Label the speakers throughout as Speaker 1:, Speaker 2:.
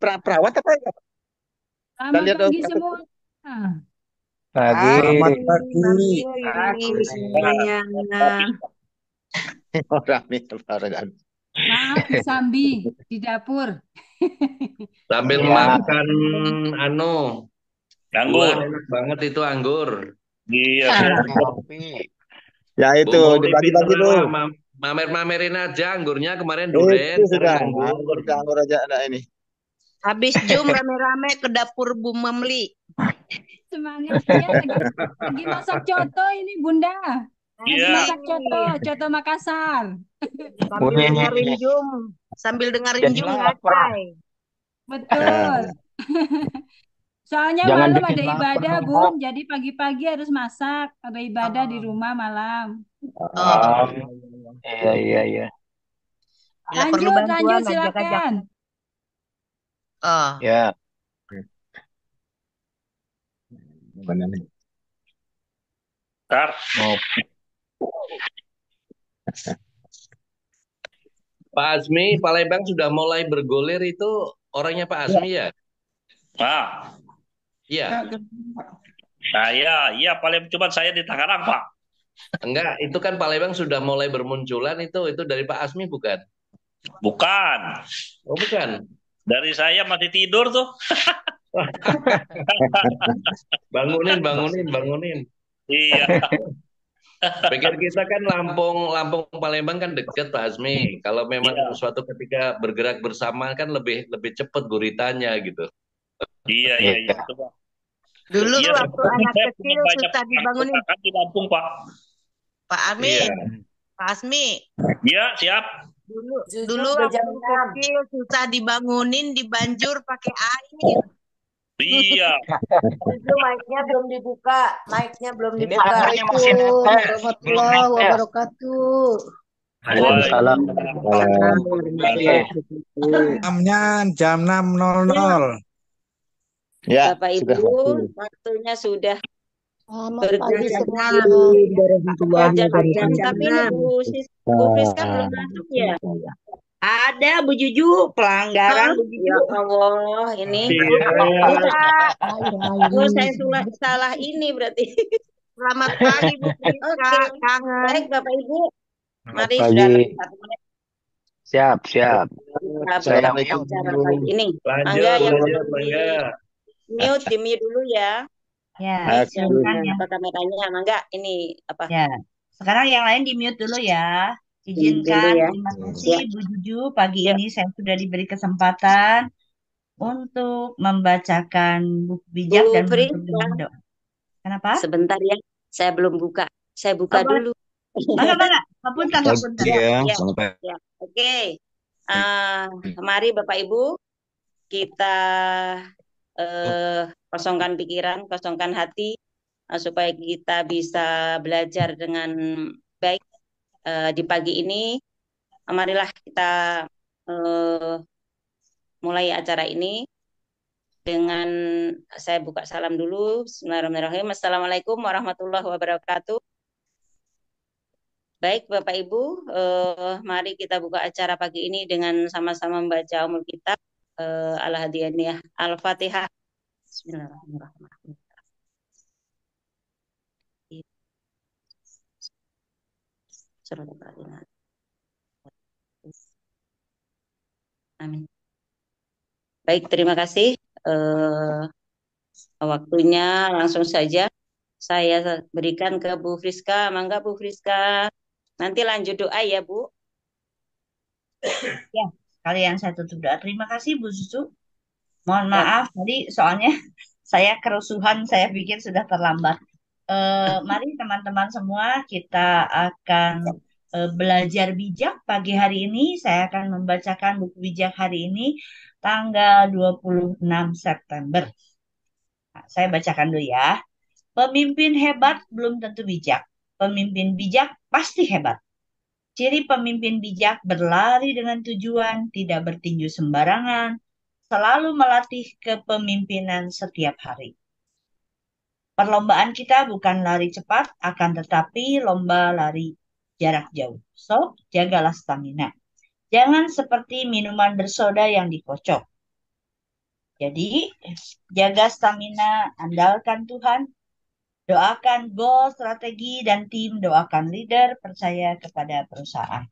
Speaker 1: perawat apa ya? Kita
Speaker 2: Selamat
Speaker 1: lihat
Speaker 2: pagi
Speaker 1: satu.
Speaker 2: semua. Ah,
Speaker 3: Pagi.
Speaker 4: Selamat
Speaker 5: Pagi,
Speaker 4: pagi.
Speaker 5: pagi
Speaker 3: Nah,
Speaker 5: semuanya.
Speaker 1: Orang nih orang.
Speaker 2: maaf disambi di dapur.
Speaker 6: Sambil
Speaker 3: ya,
Speaker 6: makan anu buah
Speaker 4: Anggur.
Speaker 6: enak banget itu anggur.
Speaker 4: Iya, saya
Speaker 2: Ah,
Speaker 3: kopi.
Speaker 1: Ya
Speaker 6: Bu
Speaker 1: itu
Speaker 6: Moli pinter
Speaker 1: dibagi-bagi tuh.
Speaker 6: lah, mamer-mamerin aja anggurnya kemarin duren,
Speaker 1: Itu
Speaker 6: sekarang
Speaker 1: sudah.
Speaker 6: anggur.
Speaker 1: Anggur aja ada ini.
Speaker 5: Habis jum rame-rame ke dapur Bu Memli.
Speaker 2: semangat ya lagi masak coto ini Bunda. Lagi
Speaker 4: iya.
Speaker 2: masak coto, coto Makassar.
Speaker 5: Sambil dengerin
Speaker 3: Wih,
Speaker 5: jum. Sambil dengerin
Speaker 3: jadi
Speaker 5: jum
Speaker 3: lapar.
Speaker 5: ngacai.
Speaker 1: Nah,
Speaker 2: Betul. Soalnya
Speaker 3: Jangan
Speaker 2: malam
Speaker 3: bikin
Speaker 2: ada
Speaker 3: lapar
Speaker 2: ibadah,
Speaker 3: dong,
Speaker 2: Bun.
Speaker 3: Bro.
Speaker 2: Jadi pagi-pagi harus masak. Ada ibadah di rumah malam.
Speaker 5: Oh,
Speaker 3: Oh, iya, iya, iya.
Speaker 5: bila perlu
Speaker 2: Lanjut,
Speaker 5: bantuan
Speaker 2: lanjut
Speaker 5: ajak-ajak.
Speaker 2: silakan.
Speaker 5: Oh,
Speaker 3: Ya,
Speaker 1: mana nih?
Speaker 4: Ntar.
Speaker 3: mau
Speaker 6: Pak Azmi, Palembang sudah mulai bergulir itu orangnya Pak Azmi ya?
Speaker 4: Nah,
Speaker 6: Iya.
Speaker 4: iya paling cuma saya di Tangerang, Pak.
Speaker 6: Enggak, itu kan Palembang sudah mulai bermunculan itu dari Pak Azmi bukan?
Speaker 4: Bukan.
Speaker 6: Oh bukan.
Speaker 4: Dari saya masih tidur tuh.
Speaker 6: Bangunin, bangunin, bangunin.
Speaker 4: Iya,
Speaker 6: Pikir kita kan Lampung, Lampung Palembang kan deket Pak Azmi. Kalau memang
Speaker 4: iya,
Speaker 6: suatu ketika bergerak bersama kan lebih lebih cepat guritanya gitu.
Speaker 4: iya,
Speaker 3: iya.
Speaker 4: itu, Pak.
Speaker 5: dulu
Speaker 4: Iya,
Speaker 5: waktu
Speaker 4: sebetulnya
Speaker 5: anak
Speaker 4: saya punya
Speaker 5: kecil
Speaker 4: banyak
Speaker 5: susah dibangunin.
Speaker 4: ponakan di Lampung, Pak.
Speaker 5: Pak Ami,
Speaker 6: Iya.
Speaker 5: Pak Asmi.
Speaker 4: Iya, siap.
Speaker 5: Dulu,
Speaker 7: Jujur
Speaker 5: dulu
Speaker 7: udah
Speaker 5: waktu
Speaker 7: jam 6.
Speaker 5: kecil susah dibangunin, dibanjur pakai air.
Speaker 4: Iya.
Speaker 7: Jujur mic-nya belum dibuka. Mic-nya belum
Speaker 3: Ini
Speaker 7: dibuka.
Speaker 3: handphonenya masih
Speaker 8: Assalamualaikum
Speaker 3: netes, belum
Speaker 8: warahmatullahi
Speaker 3: netes.
Speaker 8: wabarakatuh.
Speaker 3: Waalaikumsalam.
Speaker 4: Waalaikumsalam.
Speaker 3: Oke.
Speaker 4: Iya.
Speaker 8: Jam 6.00.
Speaker 1: Ya,
Speaker 9: Bapak
Speaker 1: sudah
Speaker 9: Ibu,
Speaker 1: waktu.
Speaker 9: waktunya sudah
Speaker 8: Selamat pagi
Speaker 9: berjam
Speaker 8: semua.
Speaker 9: jam tapi ini Bu Friska belum masuk ya?
Speaker 5: Ada Bu Juju, pelanggaran Bu
Speaker 9: Ya
Speaker 5: Juju.
Speaker 9: Allah, ini oh saya salah ini berarti.
Speaker 5: Selamat pagi Bu Friska,
Speaker 9: Oke,
Speaker 5: kangen.
Speaker 9: baik Bapak Ibu, mari
Speaker 3: Pagi.
Speaker 9: sudah 1 menit
Speaker 3: Siap, siap.
Speaker 9: kita
Speaker 3: Saya
Speaker 9: berbicara
Speaker 3: mute
Speaker 9: pagi
Speaker 3: dulu.
Speaker 9: ini.
Speaker 6: Lanjut,
Speaker 9: Mangga yang
Speaker 6: lanjut,
Speaker 9: belum
Speaker 6: mangga.
Speaker 9: di mute dulu ya.
Speaker 5: Ya,
Speaker 9: Jangan apa kameranya, mangga ini apa?
Speaker 5: ya. Sekarang yang lain di mute dulu ya.
Speaker 9: Ini dulu
Speaker 5: Izinkan,
Speaker 9: ya.
Speaker 5: terima
Speaker 9: Ya,
Speaker 5: kasih Bu Juju. Pagi
Speaker 9: ya.
Speaker 5: ini saya sudah diberi kesempatan untuk membacakan buku bijak
Speaker 9: Bu
Speaker 5: dan menutup
Speaker 9: Friska,
Speaker 5: dengan doa. Kenapa?
Speaker 9: sebentar ya. Saya belum buka. Saya buka
Speaker 5: Apa?
Speaker 9: dulu.
Speaker 5: Mana? Hapunten.
Speaker 3: Pagi ya.
Speaker 9: Ya,
Speaker 3: Selamat pagi.
Speaker 9: ya. Oke. Mari Bapak Ibu kita kosongkan pikiran, kosongkan hati supaya kita bisa belajar dengan baik di pagi ini. Marilah kita mulai acara ini dengan saya buka salam dulu. Bismillahirrahmanirrahim. Assalamualaikum warahmatullahi wabarakatuh. Baik Bapak Ibu, mari kita buka acara pagi ini dengan sama-sama membaca Ummul Kitab Al-Hadiyaniyah Al-Fatihah. Bismillahirrahmanirrahim. Amin. Baik, terima kasih. Waktunya langsung saja saya berikan ke Bu Friska. Mangga Bu Friska. Nanti lanjut doa ya Bu.
Speaker 5: Ya, kalian saya tutup doa. Terima kasih Bu Susu. Mohon maaf tadi soalnya saya kerusuhan, saya pikir sudah terlambat. Mari teman-teman semua kita akan belajar bijak pagi hari ini. Saya akan membacakan buku bijak hari ini tanggal 26 September. Nah, saya bacakan dulu ya. Pemimpin hebat belum tentu bijak. Pemimpin bijak pasti hebat. Ciri pemimpin bijak berlari dengan tujuan, tidak bertinju sembarangan, selalu melatih kepemimpinan setiap hari. Perlombaan kita bukan lari cepat, akan tetapi lomba lari jarak jauh. So, jagalah stamina. Jangan seperti minuman bersoda yang dikocok. Jadi, jaga stamina, andalkan Tuhan, doakan goal, strategi, dan tim, doakan leader, percaya kepada perusahaan.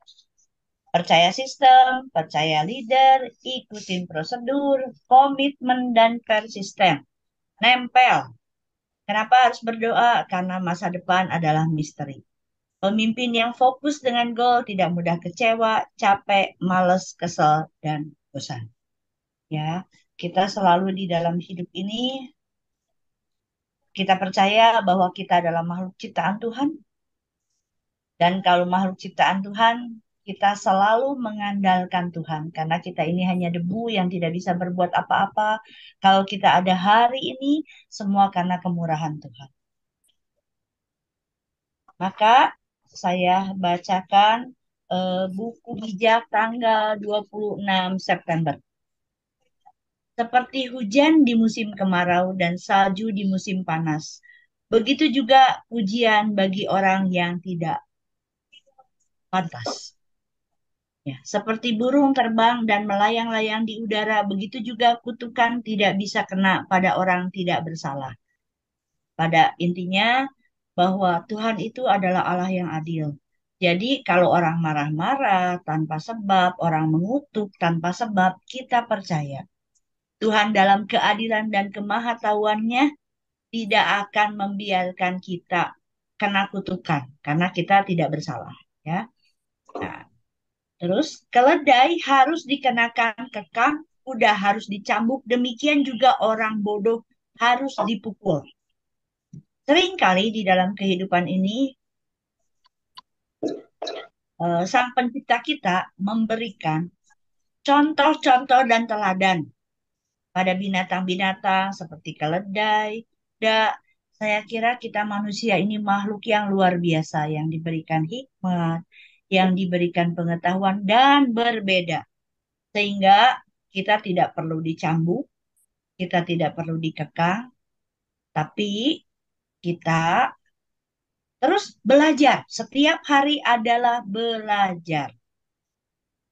Speaker 5: Percaya sistem, percaya leader, ikutin prosedur, komitmen, dan persisten. Nempel. Kenapa harus berdoa? Karena masa depan adalah misteri. Pemimpin yang fokus dengan goal tidak mudah kecewa, capek, males, kesel, dan bosan. Ya, kita selalu di dalam hidup ini, kita percaya bahwa kita adalah makhluk ciptaan Tuhan. Dan kalau makhluk ciptaan Tuhan, kita selalu mengandalkan Tuhan. Karena kita ini hanya debu yang tidak bisa berbuat apa-apa. Kalau kita ada hari ini, semua karena kemurahan Tuhan. Maka saya bacakan buku bijak tanggal 26 September. Seperti hujan di musim kemarau dan salju di musim panas. Begitu juga ujian bagi orang yang tidak pantas. Ya, seperti burung terbang dan melayang-layang di udara, begitu juga kutukan tidak bisa kena pada orang tidak bersalah. Pada intinya, bahwa Tuhan itu adalah Allah yang adil. Jadi kalau orang marah-marah tanpa sebab, orang mengutuk tanpa sebab, kita percaya Tuhan dalam keadilan dan kemahatauannya tidak akan membiarkan kita kena kutukan karena kita tidak bersalah. Ya. Nah, terus keledai harus dikenakan kekang, kuda harus dicambuk, demikian juga orang bodoh harus dipukul. Seringkali di dalam kehidupan ini Sang Pencipta kita memberikan contoh-contoh dan teladan pada binatang-binatang seperti keledai. Saya kira kita manusia ini makhluk yang luar biasa, yang diberikan hikmat, yang diberikan pengetahuan dan berbeda. Sehingga kita tidak perlu dicambuk, kita tidak perlu dikekang, tapi kita terus belajar. Setiap hari adalah belajar.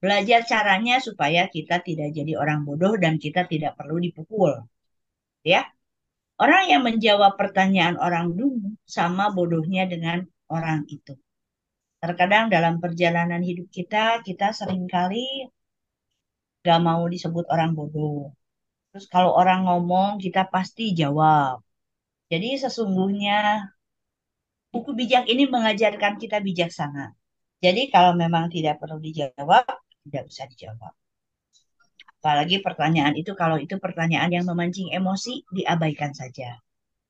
Speaker 5: Belajar caranya supaya kita tidak jadi orang bodoh dan kita tidak perlu dipukul. Ya. Orang yang menjawab pertanyaan orang dulu sama bodohnya dengan orang itu. Terkadang dalam perjalanan hidup kita seringkali gak mau disebut orang bodoh. Terus kalau orang ngomong, kita pasti jawab. Jadi sesungguhnya buku bijak ini mengajarkan kita bijaksana. Jadi kalau memang tidak perlu dijawab, tidak usah dijawab. Apalagi pertanyaan itu, kalau itu pertanyaan yang memancing emosi, diabaikan saja.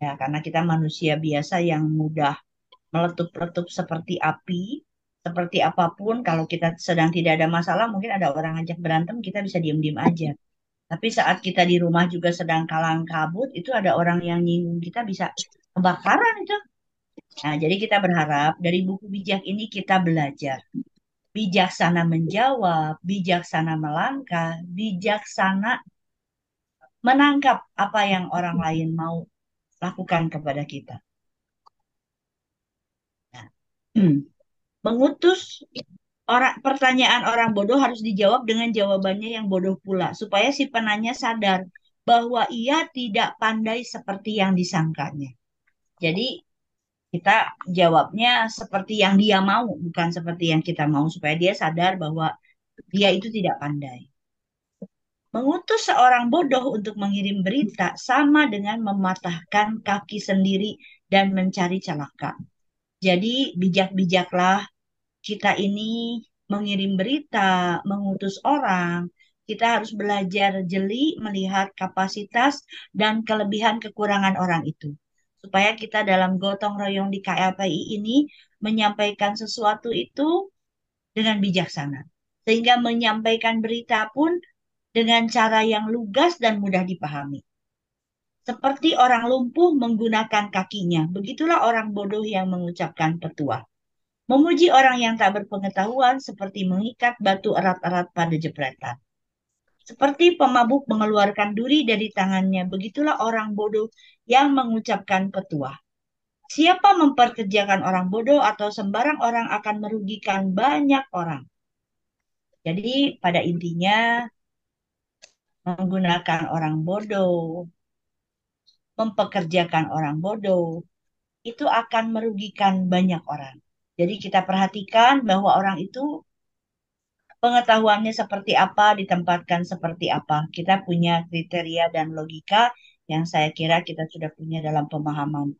Speaker 5: Ya, karena kita manusia biasa yang mudah meletup-letup seperti api, seperti apapun. Kalau kita sedang tidak ada masalah, mungkin ada orang ajak berantem, kita bisa diem-diem aja. Tapi saat kita di rumah juga sedang kalang kabut, itu ada orang yang nyinggung kita, bisa kebakaran itu. Nah, jadi kita berharap dari buku bijak ini kita belajar. Bijaksana menjawab, bijaksana melangkah, bijaksana menangkap apa yang orang lain mau lakukan kepada kita. Nah, mengutus pertanyaan orang bodoh harus dijawab dengan jawabannya yang bodoh pula, supaya si penanya sadar bahwa ia tidak pandai seperti yang disangkanya. Jadi kita jawabnya seperti yang dia mau, bukan seperti yang kita mau, supaya dia sadar bahwa dia itu tidak pandai. Mengutus seorang bodoh untuk mengirim berita sama dengan mematahkan kaki sendiri dan mencari celaka. Jadi bijak-bijaklah kita ini mengirim berita, mengutus orang. Kita harus belajar jeli melihat kapasitas dan kelebihan kekurangan orang itu. Supaya kita dalam gotong royong di KLPI ini menyampaikan sesuatu itu dengan bijaksana. Sehingga menyampaikan berita pun dengan cara yang lugas dan mudah dipahami. Seperti orang lumpuh menggunakan kakinya, begitulah orang bodoh yang mengucapkan petua. Memuji orang yang tak berpengetahuan seperti mengikat batu erat-erat pada jepretan. Seperti pemabuk mengeluarkan duri dari tangannya, begitulah orang bodoh yang mengucapkan petua. Siapa memperkerjakan orang bodoh atau sembarang orang akan merugikan banyak orang. Jadi pada intinya menggunakan orang bodoh, mempekerjakan orang bodoh, itu akan merugikan banyak orang. Jadi kita perhatikan bahwa orang itu pengetahuannya seperti apa, ditempatkan seperti apa. Kita punya kriteria dan logika yang saya kira kita sudah punya dalam pemahaman.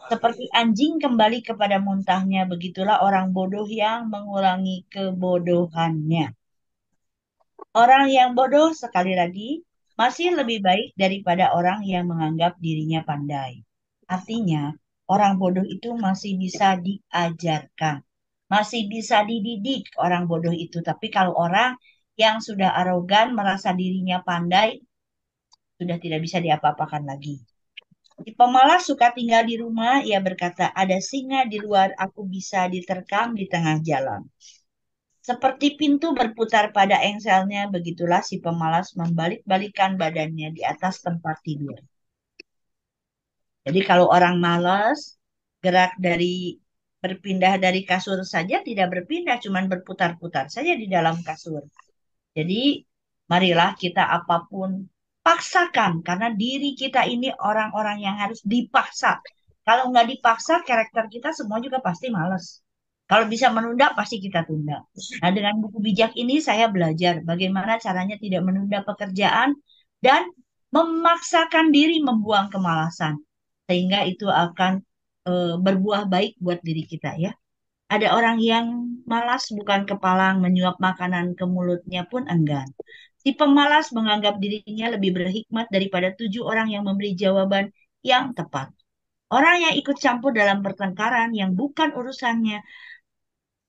Speaker 5: Seperti anjing kembali kepada muntahnya, begitulah orang bodoh yang mengulangi kebodohannya. Orang yang bodoh, sekali lagi, masih lebih baik daripada orang yang menganggap dirinya pandai. Artinya, orang bodoh itu masih bisa diajarkan, masih bisa dididik orang bodoh itu. Tapi kalau orang yang sudah arogan, merasa dirinya pandai, sudah tidak bisa diapa-apakan lagi. Si pemalas suka tinggal di rumah, ia berkata, ada singa di luar, aku bisa diterkam di tengah jalan. Seperti pintu berputar pada engselnya, begitulah si pemalas membalik-balikan badannya di atas tempat tidur. Jadi kalau orang malas, gerak dari berpindah dari kasur saja tidak berpindah, cuman berputar-putar saja di dalam kasur. Jadi marilah kita apapun paksakan, karena diri kita ini orang-orang yang harus dipaksa. Kalau nggak dipaksa, karakter kita semua juga pasti malas. Kalau bisa menunda, pasti kita tunda. Nah, dengan buku bijak ini saya belajar bagaimana caranya tidak menunda pekerjaan dan memaksakan diri membuang kemalasan. Sehingga itu akan berbuah baik buat diri kita ya. Ada orang yang malas bukan kepalang, menyuap makanan ke mulutnya pun enggan. Si pemalas menganggap dirinya lebih berhikmat daripada 7 orang yang memberi jawaban yang tepat. Orang yang ikut campur dalam pertengkaran yang bukan urusannya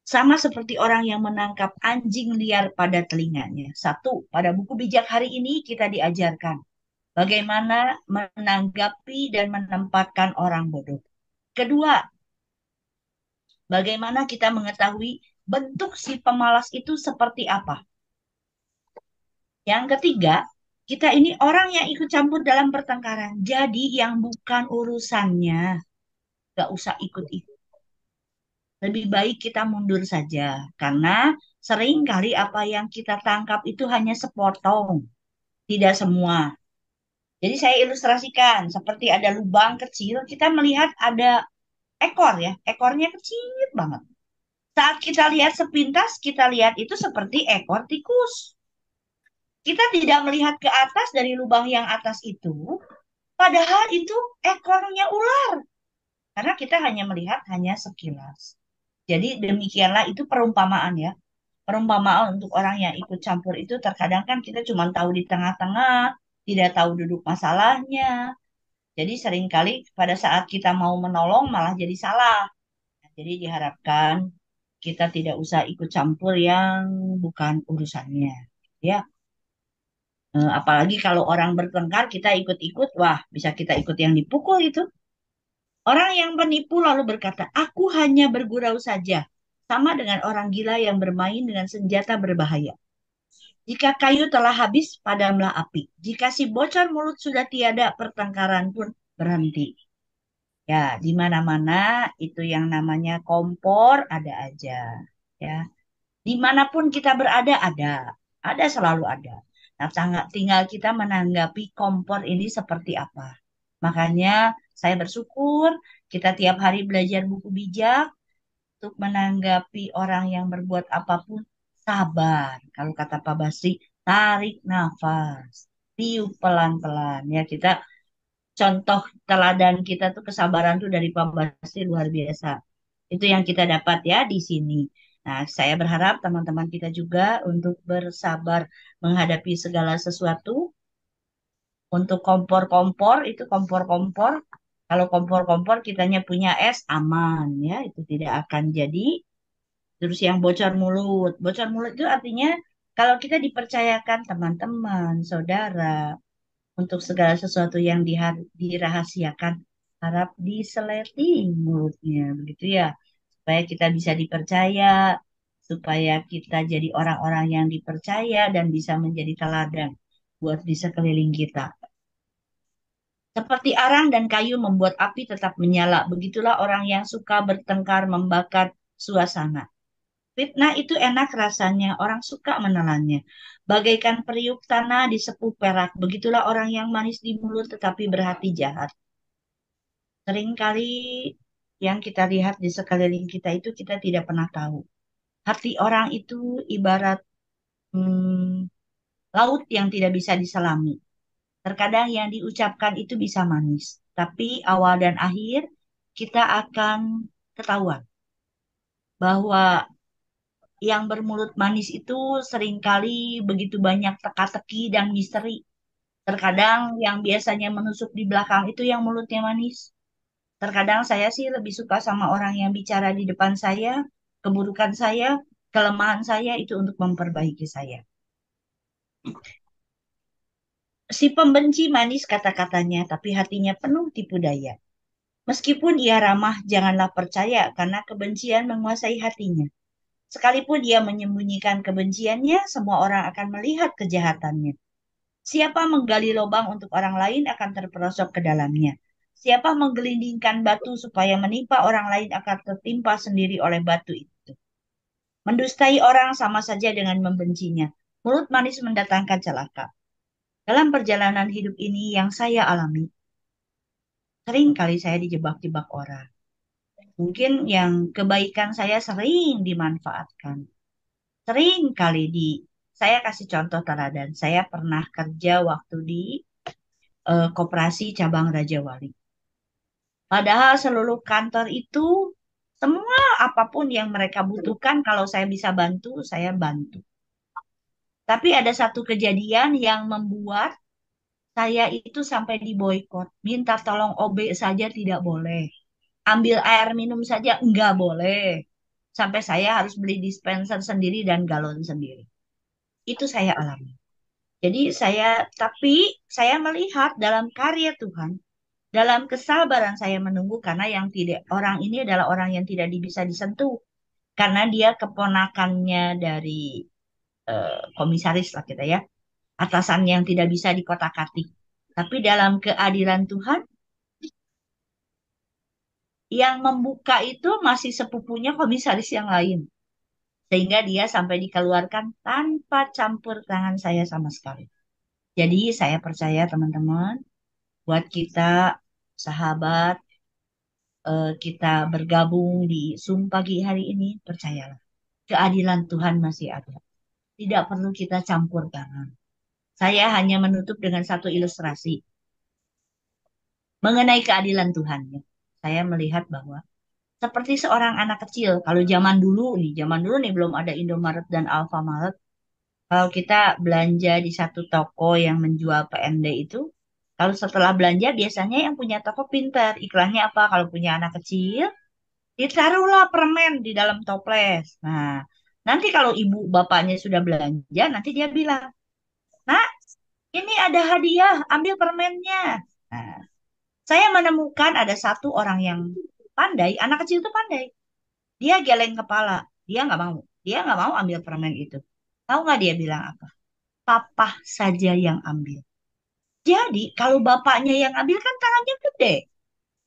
Speaker 5: sama seperti orang yang menangkap anjing liar pada telinganya. Satu, pada buku bijak hari ini kita diajarkan bagaimana menanggapi dan menempatkan orang bodoh. Kedua, bagaimana kita mengetahui bentuk si pemalas itu seperti apa. Yang ketiga, kita ini orang yang ikut campur dalam pertengkaran. Jadi yang bukan urusannya, gak usah ikut-ikut. Lebih baik kita mundur saja. Karena sering kali apa yang kita tangkap itu hanya sepotong. Tidak semua. Jadi saya ilustrasikan. Seperti ada lubang kecil, kita melihat ada ekor ya. Ekornya kecil banget. Saat kita lihat sepintas, kita lihat itu seperti ekor tikus. Kita tidak melihat ke atas dari lubang yang atas itu, padahal itu ekornya ular. Karena kita hanya melihat hanya sekilas. Jadi demikianlah itu perumpamaan ya. Perumpamaan untuk orang yang ikut campur itu terkadang kan kita cuma tahu di tengah-tengah, tidak tahu duduk masalahnya. Jadi seringkali pada saat kita mau menolong malah jadi salah. Jadi diharapkan kita tidak usah ikut campur yang bukan urusannya. Ya, apalagi kalau orang bertengkar kita ikut-ikut, wah bisa kita ikut yang dipukul itu. Orang yang penipu lalu berkata, aku hanya bergurau saja, sama dengan orang gila yang bermain dengan senjata berbahaya. Jika kayu telah habis, padamlah api. Jika si bocor mulut sudah tiada, pertengkaran pun berhenti. Ya, di mana-mana itu yang namanya kompor ada aja. Ya, dimanapun kita berada ada selalu ada. Nah, tinggal kita menanggapi kompor ini seperti apa. Makanya saya bersyukur kita tiap hari belajar buku bijak untuk menanggapi orang yang berbuat apapun sabar. Kalau kata Pak Basri, tarik nafas, tiup pelan-pelan. Ya kita contoh teladan kita tuh kesabaran tuh dari Pak Basri luar biasa. Itu yang kita dapat ya di sini. Nah, saya berharap teman-teman kita juga untuk bersabar menghadapi segala sesuatu. Untuk kompor-kompor, itu kompor-kompor. Kalau kompor-kompor kitanya punya es, aman ya. Itu tidak akan jadi. Terus yang bocor mulut. Bocor mulut itu artinya kalau kita dipercayakan teman-teman, saudara, untuk segala sesuatu yang dirahasiakan, harap diseleting mulutnya. Begitu ya. Supaya kita bisa dipercaya, supaya kita jadi orang-orang yang dipercaya dan bisa menjadi teladan buat di sekeliling kita. Seperti arang dan kayu membuat api tetap menyala, begitulah orang yang suka bertengkar membakar suasana. Fitnah itu enak rasanya, orang suka menelannya. Bagaikan periuk tanah di sepuh perak, begitulah orang yang manis di mulut tetapi berhati jahat. Seringkali yang kita lihat di sekeliling kita itu kita tidak pernah tahu. Hati orang itu ibarat laut yang tidak bisa diselami. Terkadang yang diucapkan itu bisa manis, tapi awal dan akhir kita akan ketahuan bahwa yang bermulut manis itu seringkali begitu banyak teka-teki dan misteri. Terkadang yang biasanya menusuk di belakang itu yang mulutnya manis. Terkadang saya sih lebih suka sama orang yang bicara di depan saya, keburukan saya, kelemahan saya itu untuk memperbaiki saya. Si pembenci manis kata-katanya, tapi hatinya penuh tipu daya. Meskipun ia ramah, janganlah percaya karena kebencian menguasai hatinya. Sekalipun dia menyembunyikan kebenciannya, semua orang akan melihat kejahatannya. Siapa menggali lubang untuk orang lain akan terperosok ke dalamnya. Siapa menggelindingkan batu supaya menimpa orang lain akan tertimpa sendiri oleh batu itu. Mendustai orang sama saja dengan membencinya. Mulut manis mendatangkan celaka. Dalam perjalanan hidup ini yang saya alami, sering kali saya dijebak-jebak orang. Mungkin yang kebaikan saya sering dimanfaatkan. Sering kali saya kasih contoh teladan. Saya pernah kerja waktu di koperasi cabang Raja Wali. Padahal seluruh kantor itu semua apapun yang mereka butuhkan kalau saya bisa bantu, saya bantu. Tapi ada satu kejadian yang membuat saya itu sampai diboikot. Minta tolong OB saja tidak boleh. Ambil air minum saja enggak boleh. Sampai saya harus beli dispenser sendiri dan galon sendiri. Itu saya alami. Jadi tapi saya melihat dalam karya Tuhan, dalam kesabaran saya menunggu karena yang tidak orang ini adalah orang yang tidak bisa disentuh karena dia keponakannya dari komisaris lah kita ya, atasan yang tidak bisa dikotak-atik. Tapi dalam keadilan Tuhan yang membuka itu masih sepupunya komisaris yang lain. Sehingga dia sampai dikeluarkan tanpa campur tangan saya sama sekali. Jadi saya percaya teman-teman, buat kita sahabat, kita bergabung di Zoom pagi hari ini, percayalah, keadilan Tuhan masih ada. Tidak perlu kita campur tangan. Saya hanya menutup dengan satu ilustrasi mengenai keadilan Tuhan. Saya melihat bahwa seperti seorang anak kecil, kalau zaman dulu nih belum ada Indomaret dan Alfamaret, kalau kita belanja di satu toko yang menjual PND itu, kalau setelah belanja biasanya yang punya toko pintar. Iklannya apa? Kalau punya anak kecil, ditaruhlah permen di dalam toples. Nah, nanti kalau ibu bapaknya sudah belanja, nanti dia bilang, "Nak, ini ada hadiah, ambil permennya." Nah, saya menemukan ada satu orang yang pandai, anak kecil itu pandai. Dia geleng kepala, dia nggak mau. Dia nggak mau ambil permen itu. Tahu nggak dia bilang apa? Papa saja yang ambil. Jadi kalau bapaknya yang ambil kan tangannya gede.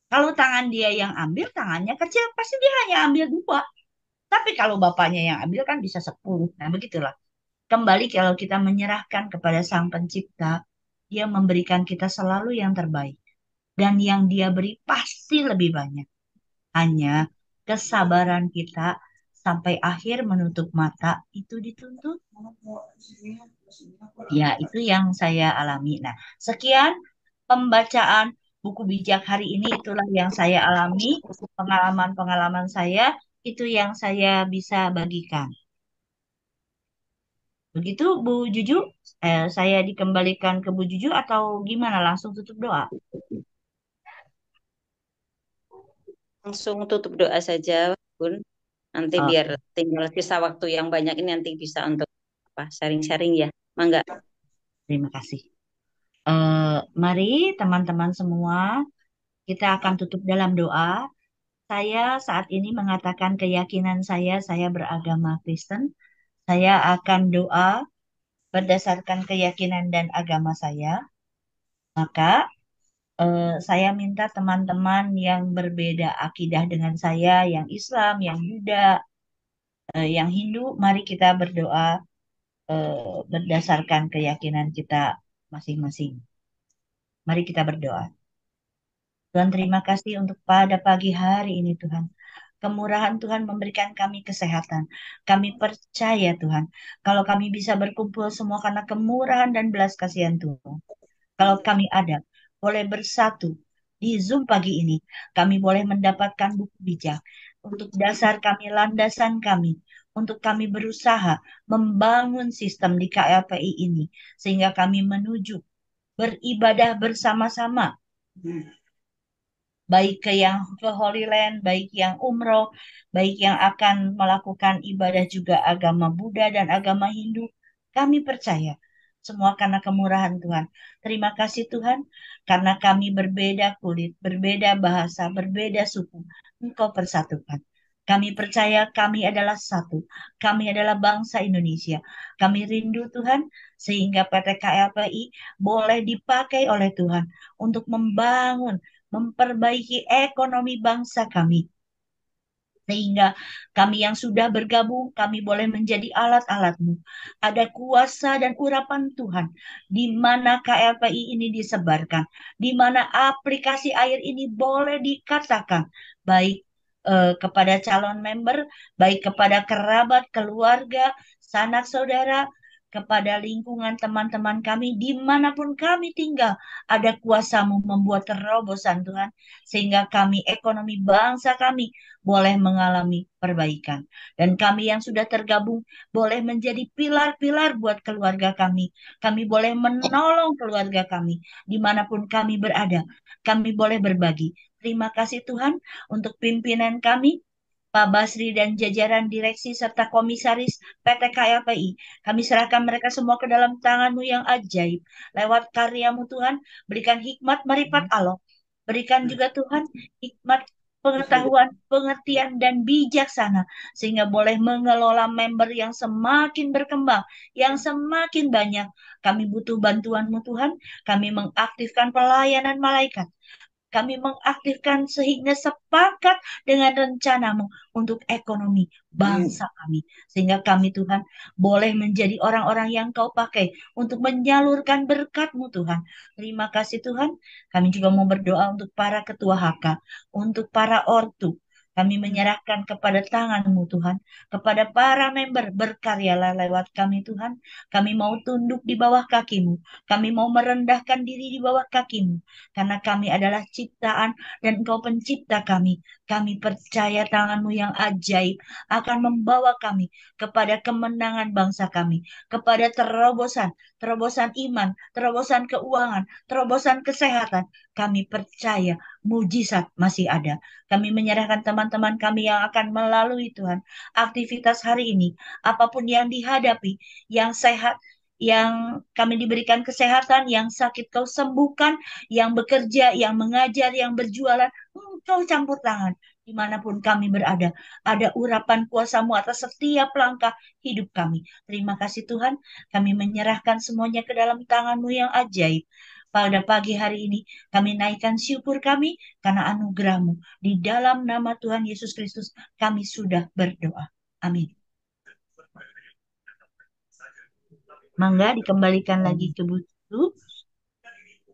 Speaker 5: Kalau tangan dia yang ambil, tangannya kecil, pasti dia hanya ambil dua. Tapi kalau bapaknya yang ambil kan bisa 10. Nah, begitulah. Kembali kalau kita menyerahkan kepada Sang Pencipta, dia memberikan kita selalu yang terbaik. Dan yang dia beri pasti lebih banyak. Hanya kesabaran kita sampai akhir menutup mata itu dituntut. Ya, itu yang saya alami. Nah, sekian pembacaan buku bijak hari ini. Itulah yang saya alami, pengalaman-pengalaman saya, itu yang saya bisa bagikan. Begitu, Bu Juju, saya dikembalikan ke Bu Juju atau gimana? Langsung tutup doa.
Speaker 9: Langsung tutup doa saja, Bun. Nanti
Speaker 5: Oh,
Speaker 9: biar tinggal sisa waktu yang banyak ini nanti bisa untuk sharing-sharing ya. Mangga.
Speaker 5: terima kasih. Mari teman-teman semua, kita akan tutup dalam doa. Saya saat ini mengatakan keyakinan saya beragama Kristen. Saya akan doa berdasarkan keyakinan dan agama saya. Maka saya minta teman-teman yang berbeda akidah dengan saya, yang Islam, yang Buddha, Yang Hindu, mari kita berdoa berdasarkan keyakinan kita masing-masing. Mari kita berdoa. Tuhan, terima kasih untuk pada pagi hari ini, Tuhan. Kemurahan Tuhan memberikan kami kesehatan. Kami percaya, Tuhan, kalau kami bisa berkumpul semua karena kemurahan dan belas kasihan Tuhan. Kalau kami ada, boleh bersatu di Zoom pagi ini. Kami boleh mendapatkan buku bijak untuk dasar kami, landasan kami, untuk kami berusaha membangun sistem di KLPI ini, sehingga kami menuju beribadah bersama-sama. Baik ke Holy Land, baik yang umroh, baik yang akan melakukan ibadah juga agama Buddha dan agama Hindu. Kami percaya semua karena kemurahan Tuhan. Terima kasih Tuhan, karena kami berbeda kulit, berbeda bahasa, berbeda suku. Engkau persatukan. Kami percaya kami adalah satu. Kami adalah bangsa Indonesia. Kami rindu Tuhan, sehingga PT KLPI boleh dipakai oleh Tuhan untuk memperbaiki ekonomi bangsa kami. Sehingga kami yang sudah bergabung, kami boleh menjadi alat-alat-Mu. Ada kuasa dan urapan Tuhan, di mana KLPI ini disebarkan, di mana aplikasi air ini boleh dikatakan, baik kepada calon member, baik kepada kerabat, keluarga, sanak saudara, kepada lingkungan teman-teman kami, dimanapun kami tinggal, ada kuasa-Mu membuat terobosan Tuhan, sehingga kami, ekonomi bangsa kami, boleh mengalami perbaikan. Dan kami yang sudah tergabung boleh menjadi pilar-pilar buat keluarga kami. Kami boleh menolong keluarga kami dimanapun kami berada. Kami boleh berbagi. Terima kasih Tuhan untuk pimpinan kami, Pak Basri dan jajaran direksi serta komisaris PT KLPI. Kami serahkan mereka semua ke dalam tangan-Mu yang ajaib. Lewat karya-Mu Tuhan, berikan hikmat marifat Allah. Berikan juga Tuhan hikmat pengetahuan, pengertian, dan bijaksana, sehingga boleh mengelola member yang semakin berkembang, yang semakin banyak. Kami butuh bantuan-Mu Tuhan, kami mengaktifkan pelayanan malaikat. Kami mengaktifkan sehingga sepakat dengan rencana-Mu untuk ekonomi bangsa kami. Sehingga kami Tuhan boleh menjadi orang-orang yang Kau pakai untuk menyalurkan berkat-Mu Tuhan. Terima kasih Tuhan. Kami juga mau berdoa untuk para ketua HK, untuk para ortu. Kami menyerahkan kepada tangan-Mu Tuhan, kepada para member, berkaryalah lewat kami Tuhan. Kami mau tunduk di bawah kaki-Mu. Kami mau merendahkan diri di bawah kaki-Mu. Karena kami adalah ciptaan dan Engkau pencipta kami. Kami percaya tangan-Mu yang ajaib akan membawa kami kepada kemenangan bangsa kami, kepada terobosan, terobosan iman, terobosan keuangan, terobosan kesehatan. Kami percaya mujizat masih ada. Kami menyerahkan teman-teman kami yang akan melalui Tuhan aktivitas hari ini, apapun yang dihadapi, yang sehat, yang kami diberikan kesehatan, yang sakit Kau sembuhkan, yang bekerja, yang mengajar, yang berjualan, Engkau campur tangan. Dimanapun kami berada, ada urapan kuasa-Mu atas setiap langkah hidup kami. Terima kasih Tuhan, kami menyerahkan semuanya ke dalam tangan-Mu yang ajaib. Pada pagi hari ini, kami naikkan syukur kami karena anugerah-Mu. Di dalam nama Tuhan Yesus Kristus, kami sudah berdoa. Amin. Mangga dikembalikan lagi ke Bu Susu.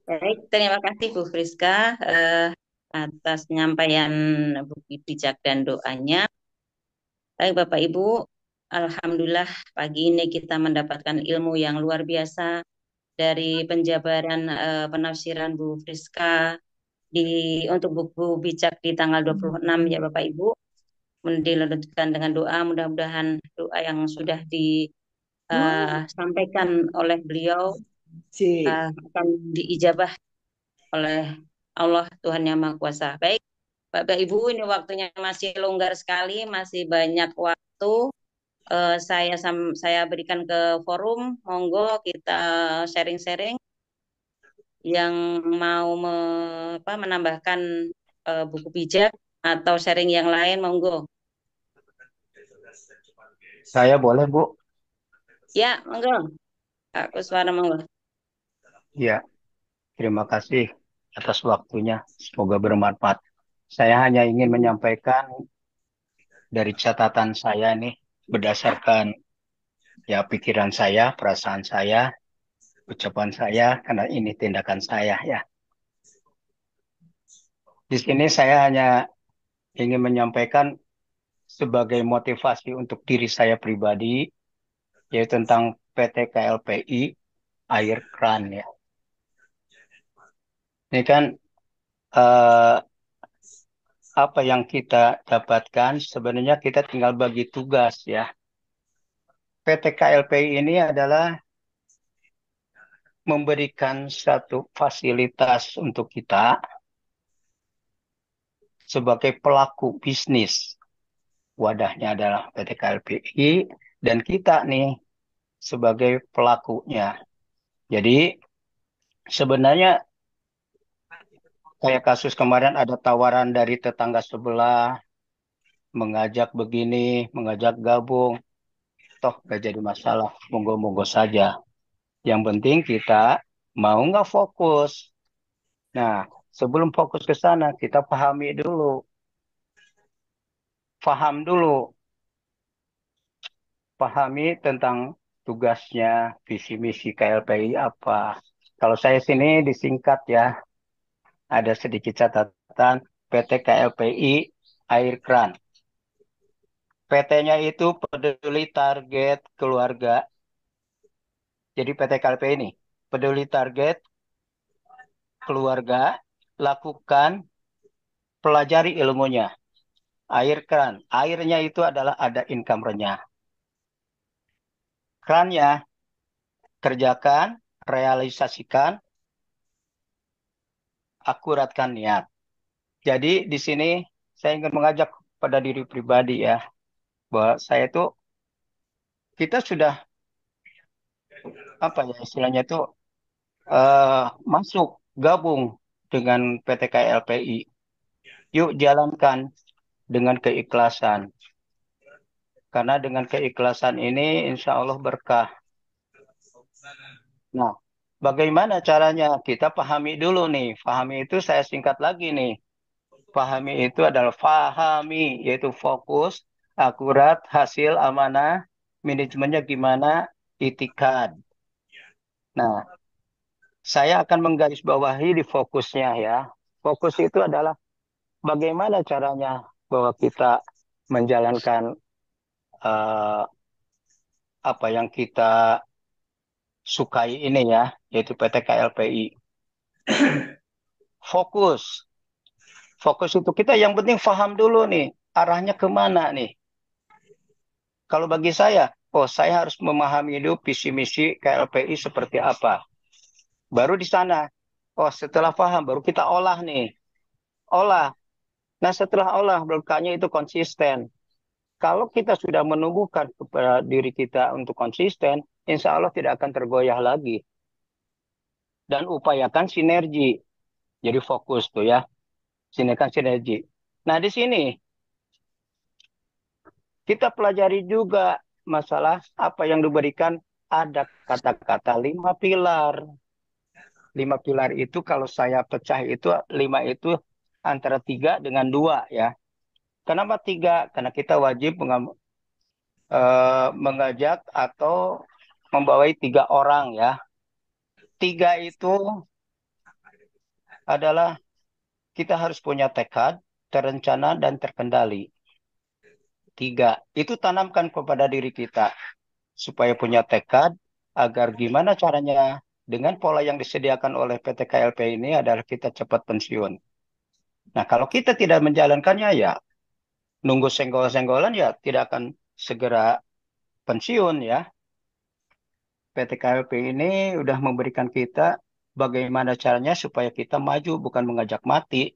Speaker 9: Baik, terima kasih Bu Friska atas penyampaian buku bijak dan doanya. Baik Bapak Ibu, Alhamdulillah pagi ini kita mendapatkan ilmu yang luar biasa dari penjabaran penafsiran Bu Friska untuk buku bijak di tanggal 26 ya Bapak Ibu. Dilanjutkan dengan doa, mudah-mudahan doa yang sudah disampaikan oleh beliau akan diijabah oleh Allah Tuhan Yang Maha Kuasa. Baik, Bapak Ibu, ini waktunya masih longgar sekali, masih banyak waktu. Saya berikan ke forum, monggo kita sharing-sharing. Yang mau menambahkan buku bijak atau sharing yang lain, monggo.
Speaker 3: Saya boleh, Bu?
Speaker 9: Ya, monggo. Pak Kuswara, monggo.
Speaker 3: Ya, terima kasih atas waktunya. Semoga bermanfaat. Saya hanya ingin menyampaikan dari catatan saya nih, berdasarkan ya pikiran saya, perasaan saya, ucapan saya, karena ini tindakan saya ya. Di sini saya hanya ingin menyampaikan sebagai motivasi untuk diri saya pribadi, yaitu tentang PT KLPI air keran ya. Ini kan eh, apa yang kita dapatkan sebenarnya kita tinggal bagi tugas ya. PT KLPI ini adalah memberikan satu fasilitas untuk kita sebagai pelaku bisnis. Wadahnya adalah PT KLPI dan kita nih sebagai pelakunya. Jadi sebenarnya kayak kasus kemarin ada tawaran dari tetangga sebelah mengajak begini, mengajak gabung, toh gak jadi masalah, monggo-monggo saja. Yang penting kita mau nggak fokus. Nah, sebelum fokus ke sana, kita pahami dulu, pahami tentang tugasnya, visi misi KLPI apa. Kalau saya sini disingkat ya, ada sedikit catatan PT KLPI Air Keran. PT-nya itu peduli target keluarga. Jadi PT KLPI ini peduli target keluarga, lakukan, pelajari ilmunya. Air keran, airnya itu adalah ada income renyah. Kerannya, kerjakan, realisasikan, akuratkan niat. Jadi di sini saya ingin mengajak pada diri pribadi ya, bahwa saya itu kita sudah apa ya istilahnya itu masuk gabung dengan PT KLPI. Yuk jalankan dengan keikhlasan. Karena dengan keikhlasan ini insya Allah berkah. Nah, bagaimana caranya? Kita pahami dulu nih. Pahami itu saya singkat lagi nih. Pahami itu adalah fahami, yaitu fokus, akurat, hasil, amanah, manajemennya gimana, itikad. Nah, saya akan menggarisbawahi di fokusnya ya. Fokus itu adalah bagaimana caranya bahwa kita menjalankan eh, apa yang kita sukai ini ya, yaitu PT KLPI. Fokus. Fokus itu kita yang penting paham dulu nih, arahnya kemana nih. Kalau bagi saya, oh saya harus memahami dulu visi misi KLPI seperti apa. Baru di sana, oh setelah paham baru kita olah nih. Olah. Nah setelah olah, berkahnya itu konsisten. Kalau kita sudah menumbuhkan kepada diri kita untuk konsisten, insya Allah tidak akan tergoyah lagi. Dan upayakan sinergi. Jadi fokus tuh ya. Sinergikan sinergi. Nah di sini kita pelajari juga masalah apa yang diberikan ada kata-kata 5 pilar. 5 pilar itu kalau saya pecah itu 5 itu antara 3 dengan 2 ya. Kenapa 3? Karena kita wajib mengajak atau membawai 3 orang ya. 3 itu adalah kita harus punya tekad, terencana, dan terkendali. 3, itu tanamkan kepada diri kita. Supaya punya tekad, agar gimana caranya dengan pola yang disediakan oleh PT KLP ini adalah kita cepat pensiun. Nah, kalau kita tidak menjalankannya ya, nunggu senggol-senggolan ya tidak akan segera pensiun ya. PT KLP ini udah memberikan kita bagaimana caranya supaya kita maju, bukan mengajak mati.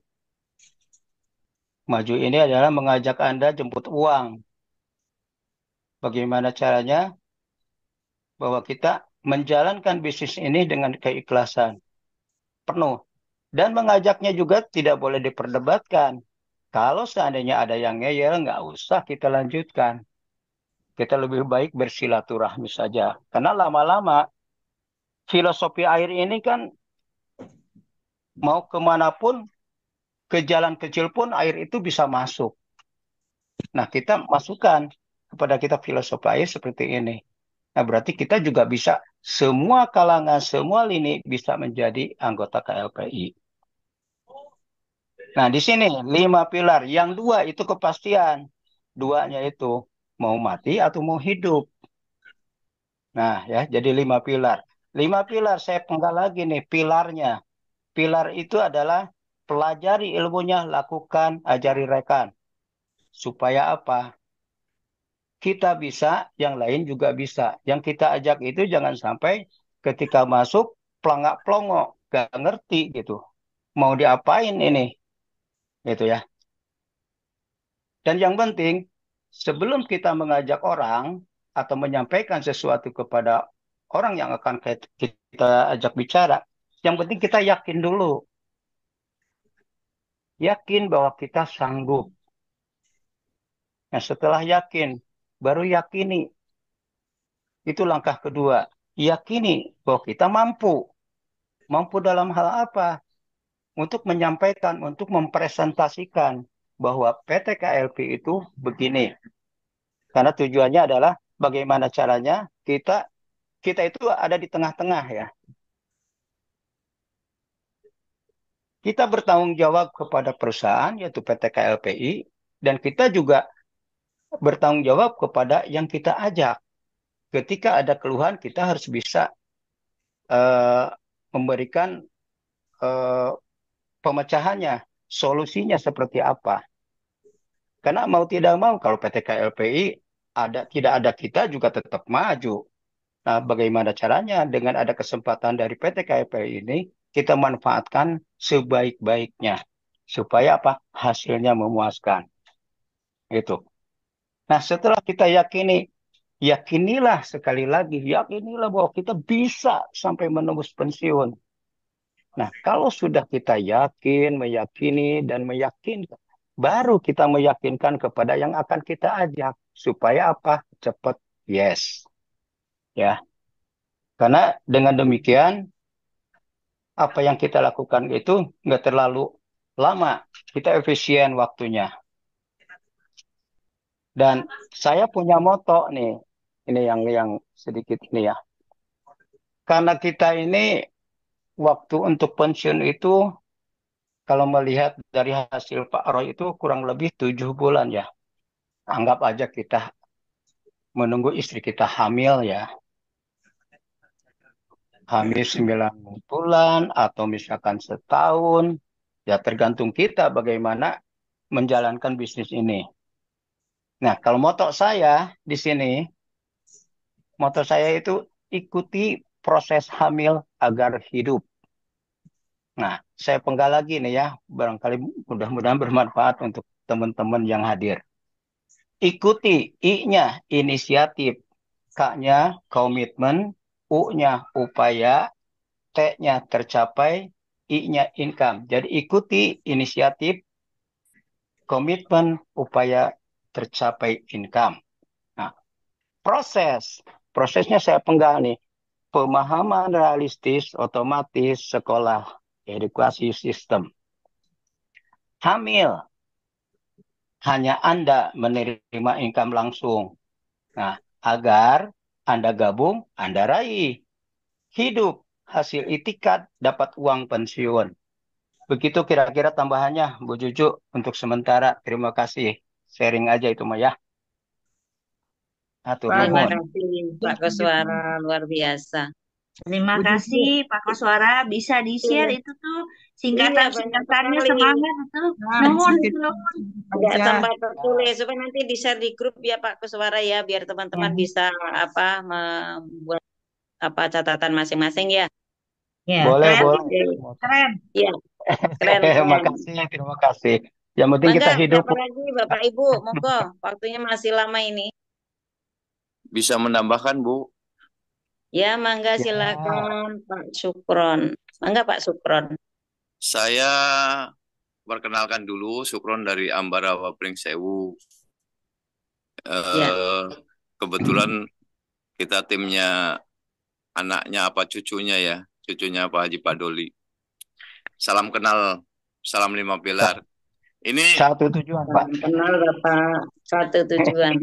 Speaker 3: Maju ini adalah mengajak Anda jemput uang. Bagaimana caranya bahwa kita menjalankan bisnis ini dengan keikhlasan penuh. Dan mengajaknya juga tidak boleh diperdebatkan. Kalau seandainya ada yang ngeyel, nggak usah kita lanjutkan. Kita lebih baik bersilaturahmi saja. Karena lama-lama filosofi air ini kan mau kemanapun, ke jalan kecil pun air itu bisa masuk. Nah, kita masukkan kepada kita filosofi seperti ini. Nah, berarti kita juga bisa semua kalangan, semua lini bisa menjadi anggota KLPI. Nah, di sini 5 pilar. Yang 2 itu kepastian. 2-nya itu mau mati atau mau hidup. Nah, ya, jadi 5 pilar. 5 pilar saya penggal lagi nih pilarnya. Pilar itu adalah pelajari ilmunya, lakukan, ajari rekan. Supaya apa? Kita bisa, yang lain juga bisa. Yang kita ajak itu jangan sampai ketika masuk pelangak-pelongok, gak ngerti gitu. Mau diapain ini? Gitu ya. Dan yang penting, sebelum kita mengajak orang atau menyampaikan sesuatu kepada orang yang akan kita ajak bicara, yang penting kita yakin dulu. Yakin bahwa kita sanggup. Nah, setelah yakin, baru yakini. Itu langkah kedua. Yakini bahwa kita mampu. Mampu dalam hal apa? Untuk menyampaikan, untuk mempresentasikan bahwa PT KLP itu begini. Karena tujuannya adalah bagaimana caranya kita itu ada di tengah-tengah ya. Kita bertanggung jawab kepada perusahaan yaitu PT KLPI dan kita juga bertanggung jawab kepada yang kita ajak. Ketika ada keluhan kita harus bisa memberikan pemecahannya, solusinya seperti apa. Karena mau tidak mau kalau PT KLPI tidak ada kita juga tetap maju. Nah, bagaimana caranya dengan ada kesempatan dari PT KLPI ini kita manfaatkan sebaik-baiknya supaya apa? Hasilnya memuaskan. Itu. Nah, setelah kita yakinilah sekali lagi, yakinilah bahwa kita bisa sampai menembus pensiun. Nah, kalau sudah kita yakin, meyakini, dan meyakinkan, baru kita meyakinkan kepada yang akan kita ajak. Supaya apa? Cepat yes. Ya. Karena dengan demikian, apa yang kita lakukan itu nggak terlalu lama. Kita efisien waktunya. Dan saya punya moto nih. Ini yang sedikit ini ya. Karena kita ini waktu untuk pensiun itu kalau melihat dari hasil Pak Roy itu kurang lebih 7 bulan ya. Anggap aja kita menunggu istri kita hamil ya. Hamil 9 bulan atau misalkan setahun. Ya tergantung kita bagaimana menjalankan bisnis ini. Nah, kalau moto saya di sini, moto saya itu ikuti proses hamil agar hidup. Nah, saya penggal lagi nih ya, barangkali mudah-mudahan bermanfaat untuk teman-teman yang hadir. Ikuti, I-nya inisiatif, K-nya komitmen, U-nya upaya, T-nya tercapai, I-nya income. Jadi ikuti inisiatif, komitmen, upaya, tercapai income. Nah, prosesnya saya penggal nih. Pemahaman realistis, otomatis, sekolah, edukasi sistem. Hamil, hanya Anda menerima income langsung. Nah, agar Anda gabung, Anda raih. Hidup, hasil itikat, dapat uang pensiun. Begitu kira-kira tambahannya, Bu Juju, untuk sementara. Terima kasih. Sharing aja itu, Maya. Atur
Speaker 9: Terima
Speaker 3: nuhun.
Speaker 9: kasih Pak Koswara, luar biasa.
Speaker 5: Terima kasih Pak Koswara, bisa di-share
Speaker 9: Iya,
Speaker 5: itu tuh
Speaker 9: iya banyak
Speaker 5: singkatan-singkatannya
Speaker 9: sekali.
Speaker 5: semangat itu. Nuhun itu nuhun.
Speaker 9: Ada tempat tertulis supaya nanti di-share di grup ya Pak Koswara ya, biar teman-teman bisa membuat catatan masing-masing ya.
Speaker 5: Ya,
Speaker 3: Boleh,
Speaker 5: keren,
Speaker 3: boleh.
Speaker 5: keren.
Speaker 9: Iya, keren.
Speaker 3: Terima kasih. Yang penting kita
Speaker 9: Mangga,
Speaker 3: hidup.
Speaker 9: siapa lagi Bapak Ibu? Monggo, waktunya masih lama ini.
Speaker 10: Bisa menambahkan, Bu?
Speaker 9: Ya, mangga silakan Pak Sukron. Mangga Pak Sukron.
Speaker 10: Saya perkenalkan dulu, Sukron dari Ambarawa Pringsewu.
Speaker 9: Ya.
Speaker 10: Kebetulan kita timnya anaknya apa cucunya ya, cucunya Pak Haji Padoli. Salam kenal, salam 5 pilar. Ini
Speaker 3: satu tujuan, Pak.
Speaker 9: Kenal Bapak, satu tujuan.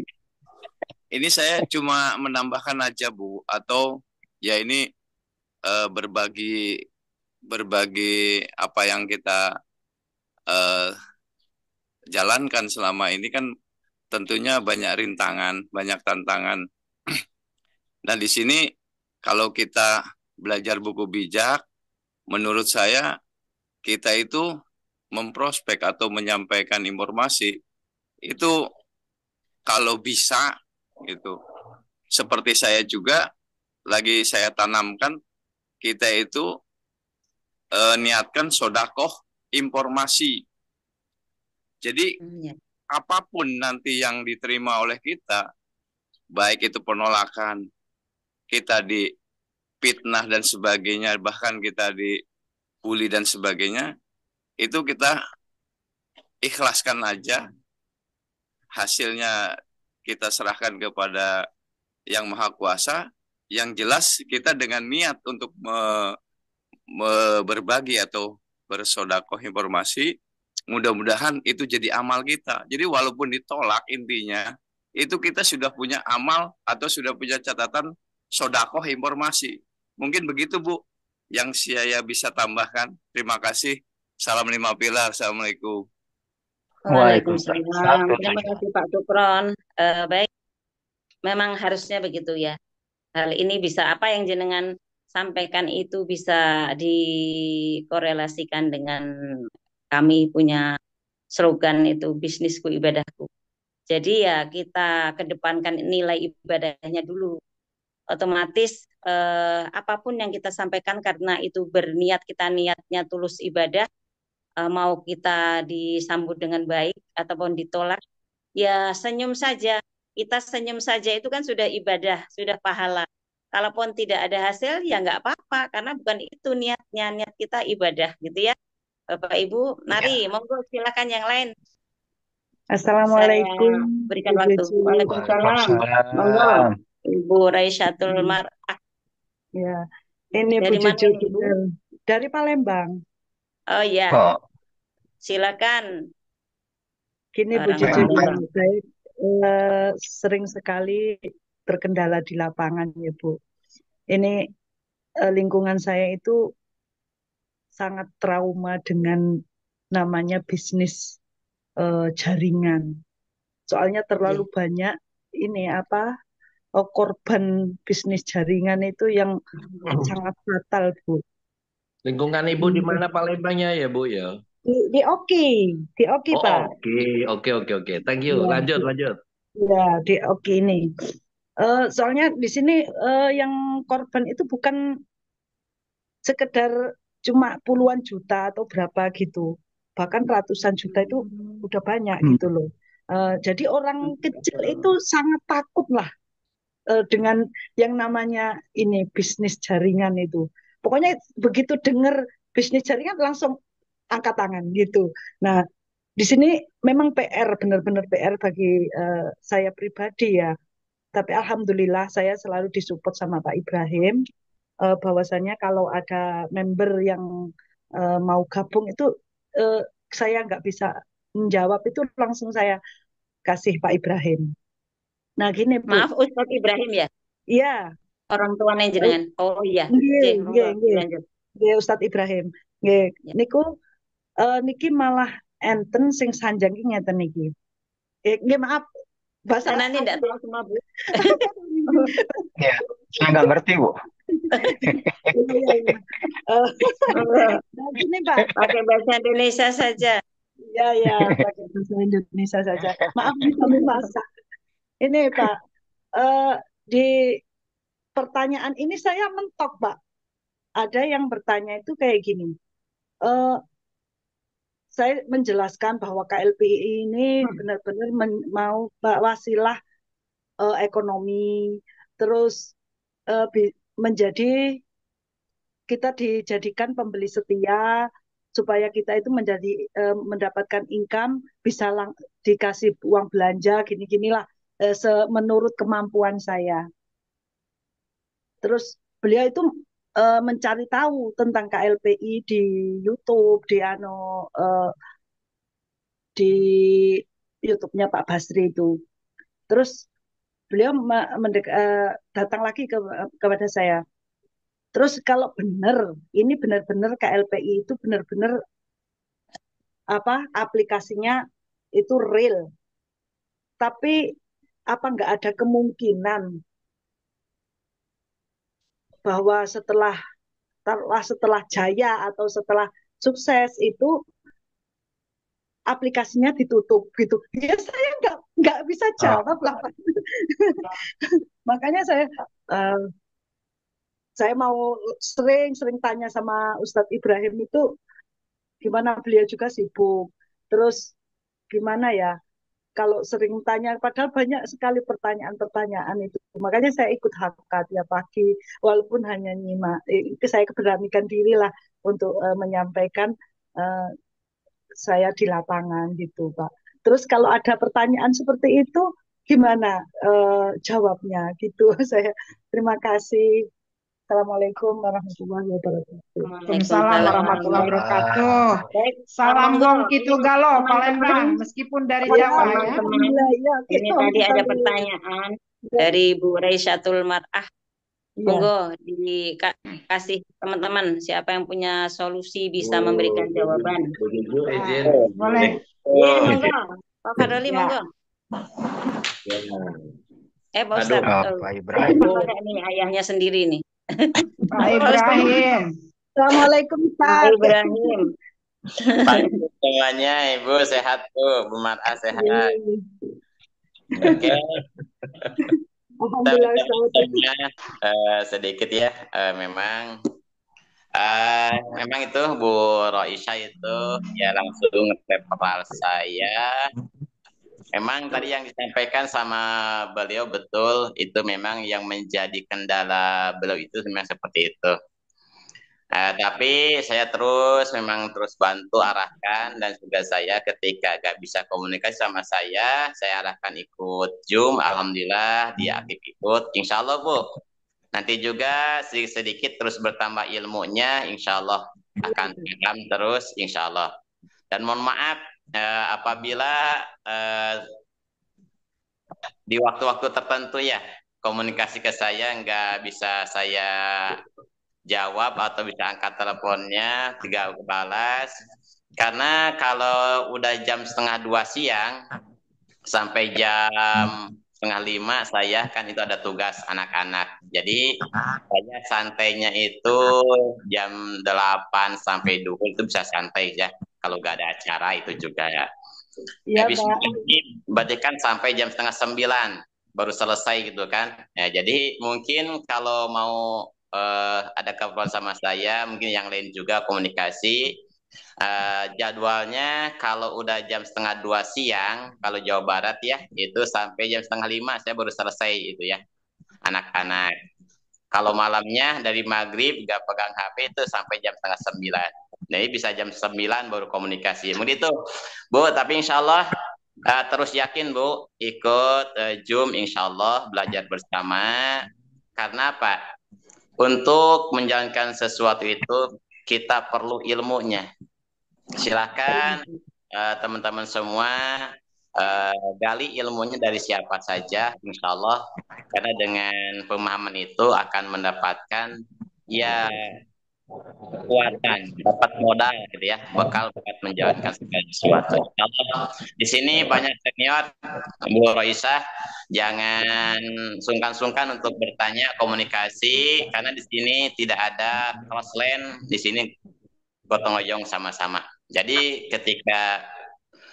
Speaker 10: Ini saya cuma menambahkan aja Bu, atau ya ini berbagi apa yang kita eh, jalankan selama ini kan tentunya banyak rintangan, banyak tantangan. Nah, di sini kalau kita belajar buku bijak, menurut saya kita itu memprospek atau menyampaikan informasi itu kalau bisa gitu. Seperti saya juga lagi saya tanamkan kita itu niatkan sodakoh informasi. Jadi
Speaker 9: Ya.
Speaker 10: apapun nanti yang diterima oleh kita, baik itu penolakan, kita difitnah dan sebagainya, bahkan kita dibully dan sebagainya, itu kita ikhlaskan aja, hasilnya kita serahkan kepada Yang Maha Kuasa. Yang jelas kita dengan niat untuk berbagi atau bersodakoh informasi, mudah-mudahan itu jadi amal kita. Jadi walaupun ditolak, intinya itu kita sudah punya amal atau sudah punya catatan sodakoh informasi. Mungkin begitu Bu yang saya bisa tambahkan. Terima kasih. Salam 5 pilar. Assalamualaikum.
Speaker 9: Waalaikumsalam. Terima kasih Pak Dukron. Baik, memang harusnya begitu ya. Hal ini bisa apa yang jenengan sampaikan itu bisa dikorelasikan dengan kami punya slogan itu bisnisku ibadahku. Jadi ya kita kedepankan nilai ibadahnya dulu. Otomatis apapun yang kita sampaikan karena itu berniat kita niatnya tulus ibadah, mau kita disambut dengan baik ataupun ditolak, ya senyum saja. Kita senyum saja itu kan sudah ibadah, sudah pahala. Kalaupun tidak ada hasil ya nggak apa-apa karena bukan itu niatnya, niat kita ibadah gitu ya. Bapak Ibu, mari monggo silakan yang lain. Saya
Speaker 11: Assalamualaikum,
Speaker 9: berikan
Speaker 11: Bu
Speaker 9: waktu.
Speaker 11: Cucu.
Speaker 9: Waalaikumsalam. Monggo Ibu Raisatul Mar'ah.
Speaker 11: Ya, ini Bu
Speaker 9: Dari mana
Speaker 11: Cucu
Speaker 9: ini, Bu?
Speaker 11: dari Palembang.
Speaker 9: Oh ya,
Speaker 12: Oh,
Speaker 9: silakan
Speaker 11: Gini Bu
Speaker 9: orang
Speaker 11: Cucu,
Speaker 9: Palembang.
Speaker 11: saya sering sekali terkendala di lapangan ya Bu. Ini lingkungan saya itu sangat trauma dengan namanya bisnis jaringan. Soalnya terlalu banyak ini korban bisnis jaringan itu yang sangat fatal Bu.
Speaker 6: Lingkungan Ibu di mana Palembangnya ya Bu ya?
Speaker 11: Di Oki
Speaker 6: Oh,
Speaker 11: Pak.
Speaker 6: oke. Thank you.
Speaker 11: Ya,
Speaker 6: Lanjut.
Speaker 11: ya di Oki ini. Soalnya di sini yang korban itu bukan sekedar cuma puluhan juta atau berapa gitu, bahkan ratusan juta itu udah banyak gitu loh. Jadi orang kecil itu sangat takut lah dengan yang namanya ini bisnis jaringan itu. Pokoknya begitu dengar bisnis jaringan langsung angkat tangan gitu. Nah, di sini memang PR, benar-benar PR bagi saya pribadi ya. Tapi alhamdulillah saya selalu disupport sama Pak Ibrahim, bahwasanya kalau ada member yang mau gabung itu saya nggak bisa menjawab, itu langsung saya kasih Pak Ibrahim. Nah gini Bu.
Speaker 9: Maaf Ustadz Ibrahim ya?
Speaker 11: Iya.
Speaker 9: Orang tuanya jenengan. Oh iya.
Speaker 11: Nggih, Ustadz Ibrahim. Nggih, niku niki malah enten sing sanjang ki ngeten niki. Nggih maaf. Bahasa
Speaker 9: nanti tidak tahu semua Bu.
Speaker 12: Ya, saya nggak ngerti Bu.
Speaker 11: Nah, gini Pak.
Speaker 9: Pakai bahasa Indonesia saja.
Speaker 11: Ya, pakai bahasa Indonesia saja. Maaf nih kami masak. Ini Pak, di pertanyaan ini saya mentok Pak. Ada yang bertanya itu kayak gini. Saya menjelaskan bahwa KLPI ini benar-benar mau wasilah ekonomi, terus menjadi kita dijadikan pembeli setia supaya kita itu menjadi mendapatkan income, bisa dikasih uang belanja gini-ginilah menurut kemampuan saya. Terus beliau itu mencari tahu tentang KLPI di YouTube, di YouTube-nya Pak Basri itu. Terus beliau datang lagi kepada saya. Terus kalau benar, ini benar-benar KLPI itu benar-benar aplikasinya itu real. Tapi apa nggak ada kemungkinan bahwa setelah jaya atau setelah sukses itu aplikasinya ditutup gitu? Ya saya nggak bisa jawab lah, Pak. Makanya saya mau sering tanya sama Ustadz Ibrahim itu gimana, beliau juga sibuk. Terus gimana ya, kalau sering tanya, padahal banyak sekali pertanyaan-pertanyaan itu. Makanya saya ikut HK tiap pagi, walaupun hanya nyimak. Saya keberanikan diri lah untuk menyampaikan saya di lapangan gitu, Pak. Terus kalau ada pertanyaan seperti itu, gimana jawabnya gitu? Saya terima kasih. Assalamualaikum warahmatullahi wabarakatuh.
Speaker 12: Waalaikumsalam warahmatullahi wabarakatuh. Salam Wong Kitu Galo, Palembang, meskipun dari Jawa ya.
Speaker 9: Teman-teman, ini tadi ada pertanyaan dari Bu Raisatul Mar'ah. Monggo dikasih teman-teman, siapa yang punya solusi bisa memberikan jawaban.
Speaker 12: Boleh.
Speaker 9: Iya, monggo. Pak Fadoli, monggo. Pak Ustadz.
Speaker 3: Pak Ibrahim.
Speaker 9: Ini ayahnya sendiri nih.
Speaker 12: Pak Ibrahim.
Speaker 11: Assalamualaikum Pak
Speaker 9: Ibrahim.
Speaker 13: Semuanya Ibu sehat tuh, Bu Mar'ah sehat. Oke.
Speaker 11: Alhamdulillah.
Speaker 13: Sedikit ya, memang itu Bu Roisha itu ya langsung nge-referral saya. Memang tadi yang disampaikan sama beliau betul, itu memang yang menjadi kendala beliau itu memang seperti itu. Tapi saya memang terus bantu arahkan, dan juga saya ketika gak bisa komunikasi sama saya arahkan ikut Zoom. Alhamdulillah dia aktif ikut. Insya Allah Bu, nanti juga sedikit terus bertambah ilmunya, insya Allah akan paham terus, insya Allah. Dan mohon maaf apabila di waktu-waktu tertentu ya komunikasi ke saya nggak bisa saya jawab atau bisa angkat teleponnya, tidak balas, karena kalau udah jam 1:30 siang sampai jam 4:30 saya kan itu ada tugas anak-anak, jadi saya santainya itu jam 8 sampai 2 itu bisa santai ya, kalau nggak ada acara itu juga ya. Habis berarti kan sampai jam 8:30 baru selesai gitu kan ya. Jadi mungkin kalau mau ada keperluan sama saya, mungkin yang lain juga komunikasi jadwalnya. Kalau udah jam 1:30 siang kalau Jawa Barat ya, itu sampai jam 4:30 saya baru selesai itu ya anak-anak. Kalau malamnya dari maghrib gak pegang HP itu sampai jam 8:30. Jadi bisa jam 9 baru komunikasi. Begitu Bu, tapi insya Allah terus yakin Bu ikut Zoom, insya Allah belajar bersama. Karena apa? Untuk menjalankan sesuatu itu kita perlu ilmunya. Silakan teman-teman semua gali ilmunya dari siapa saja, insya Allah. Karena dengan pemahaman itu akan mendapatkan ya kekuatan, dapat modal gitu ya, bekal buat menjalankan segala sesuatu. Di sini banyak senior, Bu Roisha, jangan sungkan-sungkan untuk bertanya, komunikasi, karena di sini tidak ada close line, di sini gotong royong sama-sama. Jadi ketika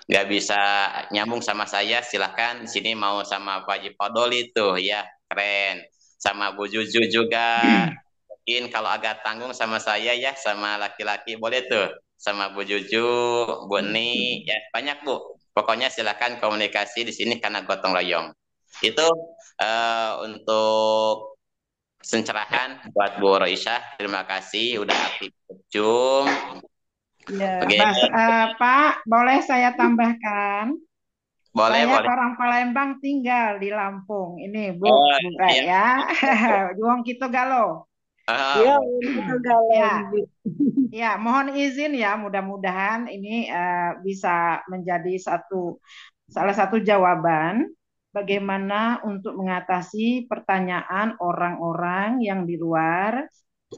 Speaker 13: nggak bisa nyambung sama saya, silahkan di sini mau sama Pak Haji Fadoli tuh ya, keren, sama Bu Juju juga. Mungkin kalau agak tanggung sama saya ya, sama laki-laki boleh tuh, sama Bu Juju, Bu Ni, ya banyak Bu. Pokoknya silakan komunikasi di sini karena gotong royong. Itu untuk pencerahan buat Bu Roisha. Terima kasih udah aktif Zoom.
Speaker 12: Ya, Pak, boleh saya tambahkan?
Speaker 13: Boleh,
Speaker 12: saya
Speaker 13: boleh.
Speaker 12: Orang Palembang tinggal di Lampung. Ini Bu,
Speaker 13: iya.
Speaker 12: ya. Wong Kitu Galo.
Speaker 11: Ya,
Speaker 12: ya, mohon izin ya, mudah-mudahan ini bisa menjadi salah satu jawaban. bagaimana untuk mengatasi pertanyaan orang-orang yang di luar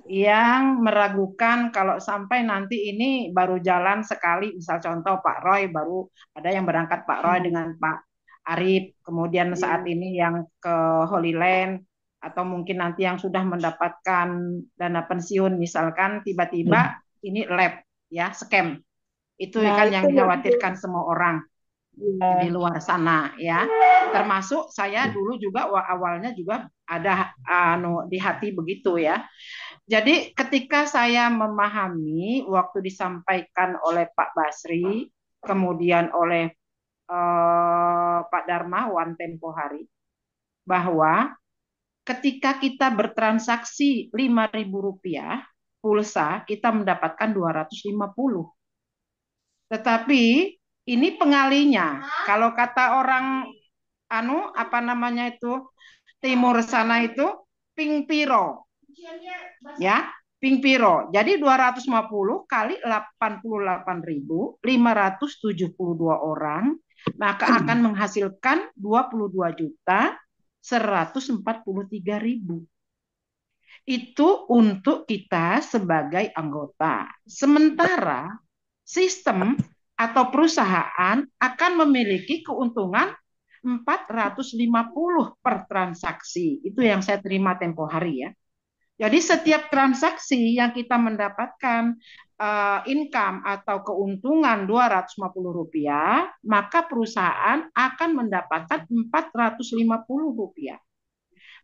Speaker 12: yang meragukan kalau sampai nanti ini baru jalan sekali, misal contoh Pak Roy baru ada yang berangkat Pak Roy dengan Pak Arif, kemudian saat ini yang ke Holy Land, atau mungkin nanti yang sudah mendapatkan dana pensiun misalkan tiba-tiba ini lab ya, scam. Itu
Speaker 11: Nah,
Speaker 12: kan yang
Speaker 11: itu yang
Speaker 12: dikhawatirkan semua orang di luar sana ya. Termasuk saya dulu juga awalnya juga ada di hati begitu ya. Jadi ketika saya memahami waktu disampaikan oleh Pak Basri, kemudian oleh Pak Darmawan tempo hari, bahwa ketika kita bertransaksi Rp5.000 pulsa, kita mendapatkan 250. Tetapi ini pengalinya. Kalau kata orang apa namanya itu timur sana itu ping piro. Ya, ping piro. Jadi 250 kali 88.572 orang, maka akan menghasilkan 22.143.000. Itu untuk kita sebagai anggota. Sementara sistem atau perusahaan akan memiliki keuntungan 450 per transaksi. Itu yang saya terima tempo hari ya. Jadi setiap transaksi yang kita mendapatkan income atau keuntungan Rp250, maka perusahaan akan mendapatkan Rp450.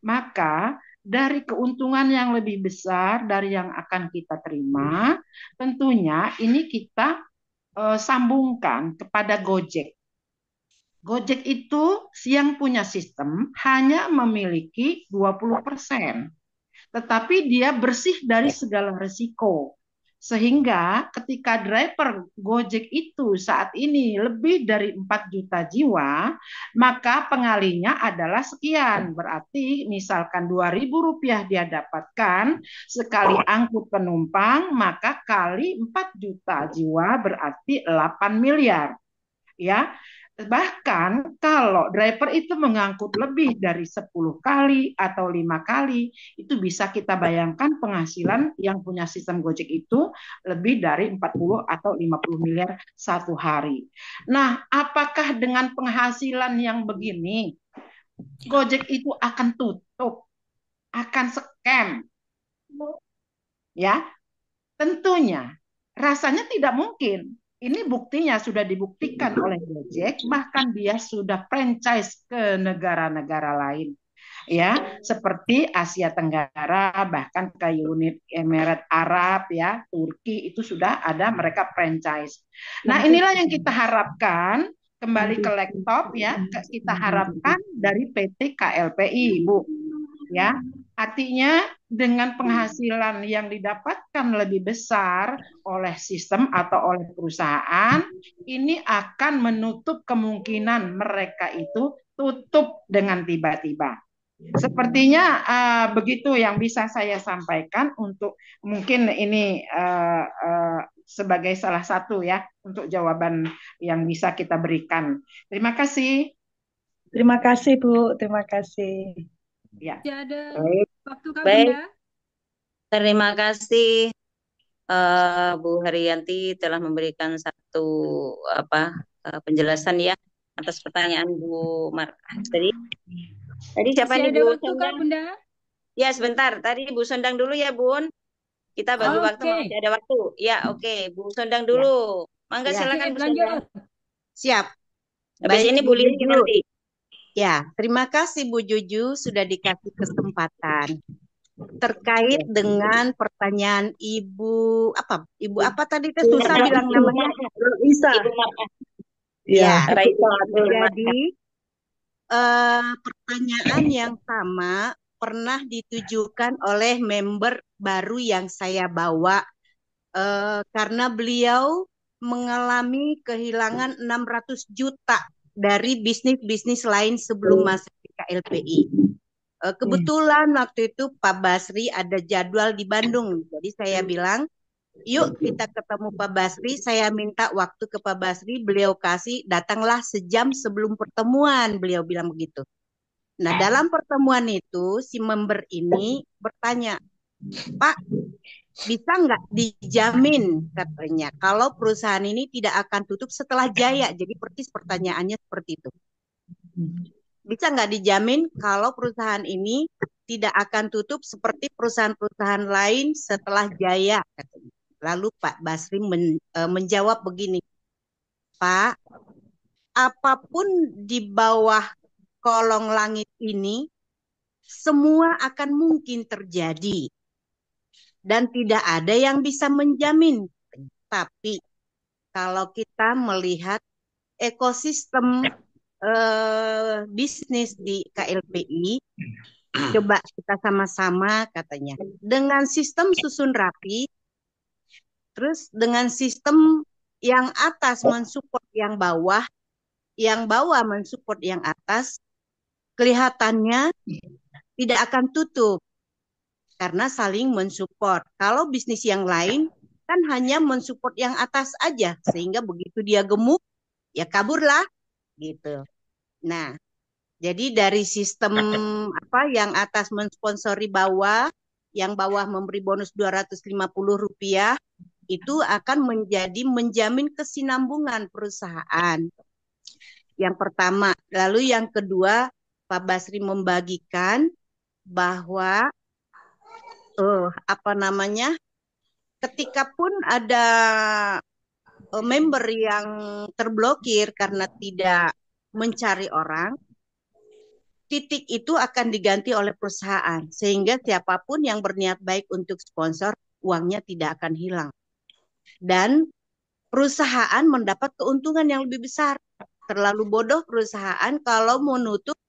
Speaker 12: Maka dari keuntungan yang lebih besar dari yang akan kita terima, tentunya ini kita sambungkan kepada Gojek. Gojek itu yang punya sistem hanya memiliki 20%. Tetapi dia bersih dari segala risiko. Sehingga ketika driver Gojek itu saat ini lebih dari 4 juta jiwa, maka pengalinya adalah sekian. Berarti misalkan Rp2.000 dia dapatkan sekali angkut penumpang, maka kali 4 juta jiwa berarti 8 miliar. Ya. Bahkan kalau driver itu mengangkut lebih dari 10 kali atau 5 kali, itu bisa kita bayangkan penghasilan yang punya sistem Gojek itu lebih dari 40 atau 50 miliar satu hari. Nah, apakah dengan penghasilan yang begini, Gojek itu akan tutup, akan scam? Ya, tentunya rasanya tidak mungkin. Ini buktinya sudah dibuktikan oleh Gojek, bahkan dia sudah franchise ke negara-negara lain. Ya, seperti Asia Tenggara, bahkan ke Uni Emirat Arab, ya, Turki itu sudah ada mereka franchise. Nah, inilah yang kita harapkan, kembali ke laptop ya, kita harapkan dari PT KLPI, Bu. Ya, artinya dengan penghasilan yang didapatkan lebih besar oleh sistem atau oleh perusahaan, ini akan menutup kemungkinan mereka itu tutup dengan tiba-tiba. Sepertinya begitu yang bisa saya sampaikan untuk mungkin ini sebagai salah satu ya untuk jawaban yang bisa kita berikan. Terima kasih.
Speaker 11: Terima kasih Bu, terima kasih.
Speaker 12: Ya.
Speaker 2: Ada waktu Kak
Speaker 9: Baik.
Speaker 2: Bunda?
Speaker 9: Terima kasih Bu Haryanti telah memberikan satu penjelasan ya atas pertanyaan Bu Markah tadi siapa
Speaker 2: Masih
Speaker 9: nih
Speaker 2: ada
Speaker 9: Bu
Speaker 2: waktu Kak
Speaker 9: Sondang?
Speaker 2: Bunda?
Speaker 9: Ya sebentar, tadi Bu Sondang dulu ya Bun. Kita bagi waktu masih ada waktu. Ya oke, Bu Sondang dulu. Mangga silakan Bu Sondang.
Speaker 14: Siap.
Speaker 9: Habis
Speaker 14: Baik,
Speaker 9: ini Bu Lili
Speaker 14: Juju.
Speaker 9: nanti.
Speaker 14: Ya, terima kasih Bu Juju sudah dikasih kesempatan. Terkait dengan pertanyaan Ibu apa tadi itu susah bilang namanya?
Speaker 11: Isa.
Speaker 14: Ya,
Speaker 9: Raisa.
Speaker 14: jadi pertanyaan yang sama pernah ditujukan oleh member baru yang saya bawa karena beliau mengalami kehilangan 600 juta dari bisnis-bisnis lain sebelum masuk ke KLPI. Kebetulan waktu itu Pak Basri ada jadwal di Bandung, jadi saya bilang yuk kita ketemu Pak Basri. Saya minta waktu ke Pak Basri, beliau kasih, datanglah sejam sebelum pertemuan, beliau bilang begitu. Nah, dalam pertemuan itu si member ini bertanya, Pak, bisa nggak dijamin katanya kalau perusahaan ini tidak akan tutup setelah Jaya? Jadi persis pertanyaannya seperti itu. Bisa nggak dijamin kalau perusahaan ini tidak akan tutup seperti perusahaan-perusahaan lain setelah Jaya? Katanya. Lalu Pak Basri menjawab begini, Pak, apapun di bawah kolong langit ini, semua akan mungkin terjadi. Dan tidak ada yang bisa menjamin. Tapi kalau kita melihat ekosistem bisnis di KLPI, coba kita sama-sama katanya. Dengan sistem susun rapi, terus dengan sistem yang atas mensupport yang bawah mensupport yang atas, kelihatannya tidak akan tutup karena saling mensupport. Kalau bisnis yang lain kan hanya mensupport yang atas aja, sehingga begitu dia gemuk, ya kaburlah gitu. Nah, jadi dari sistem yang atas mensponsori bawah, yang bawah memberi bonus Rp250, itu akan menjamin kesinambungan perusahaan. Yang pertama. Lalu yang kedua, Pak Basri membagikan bahwa ketika pun ada member yang terblokir karena tidak mencari orang, titik itu akan diganti oleh perusahaan, sehingga siapapun yang berniat baik untuk sponsor, uangnya tidak akan hilang. Dan perusahaan mendapat keuntungan yang lebih besar. Terlalu bodoh perusahaan kalau mau nutup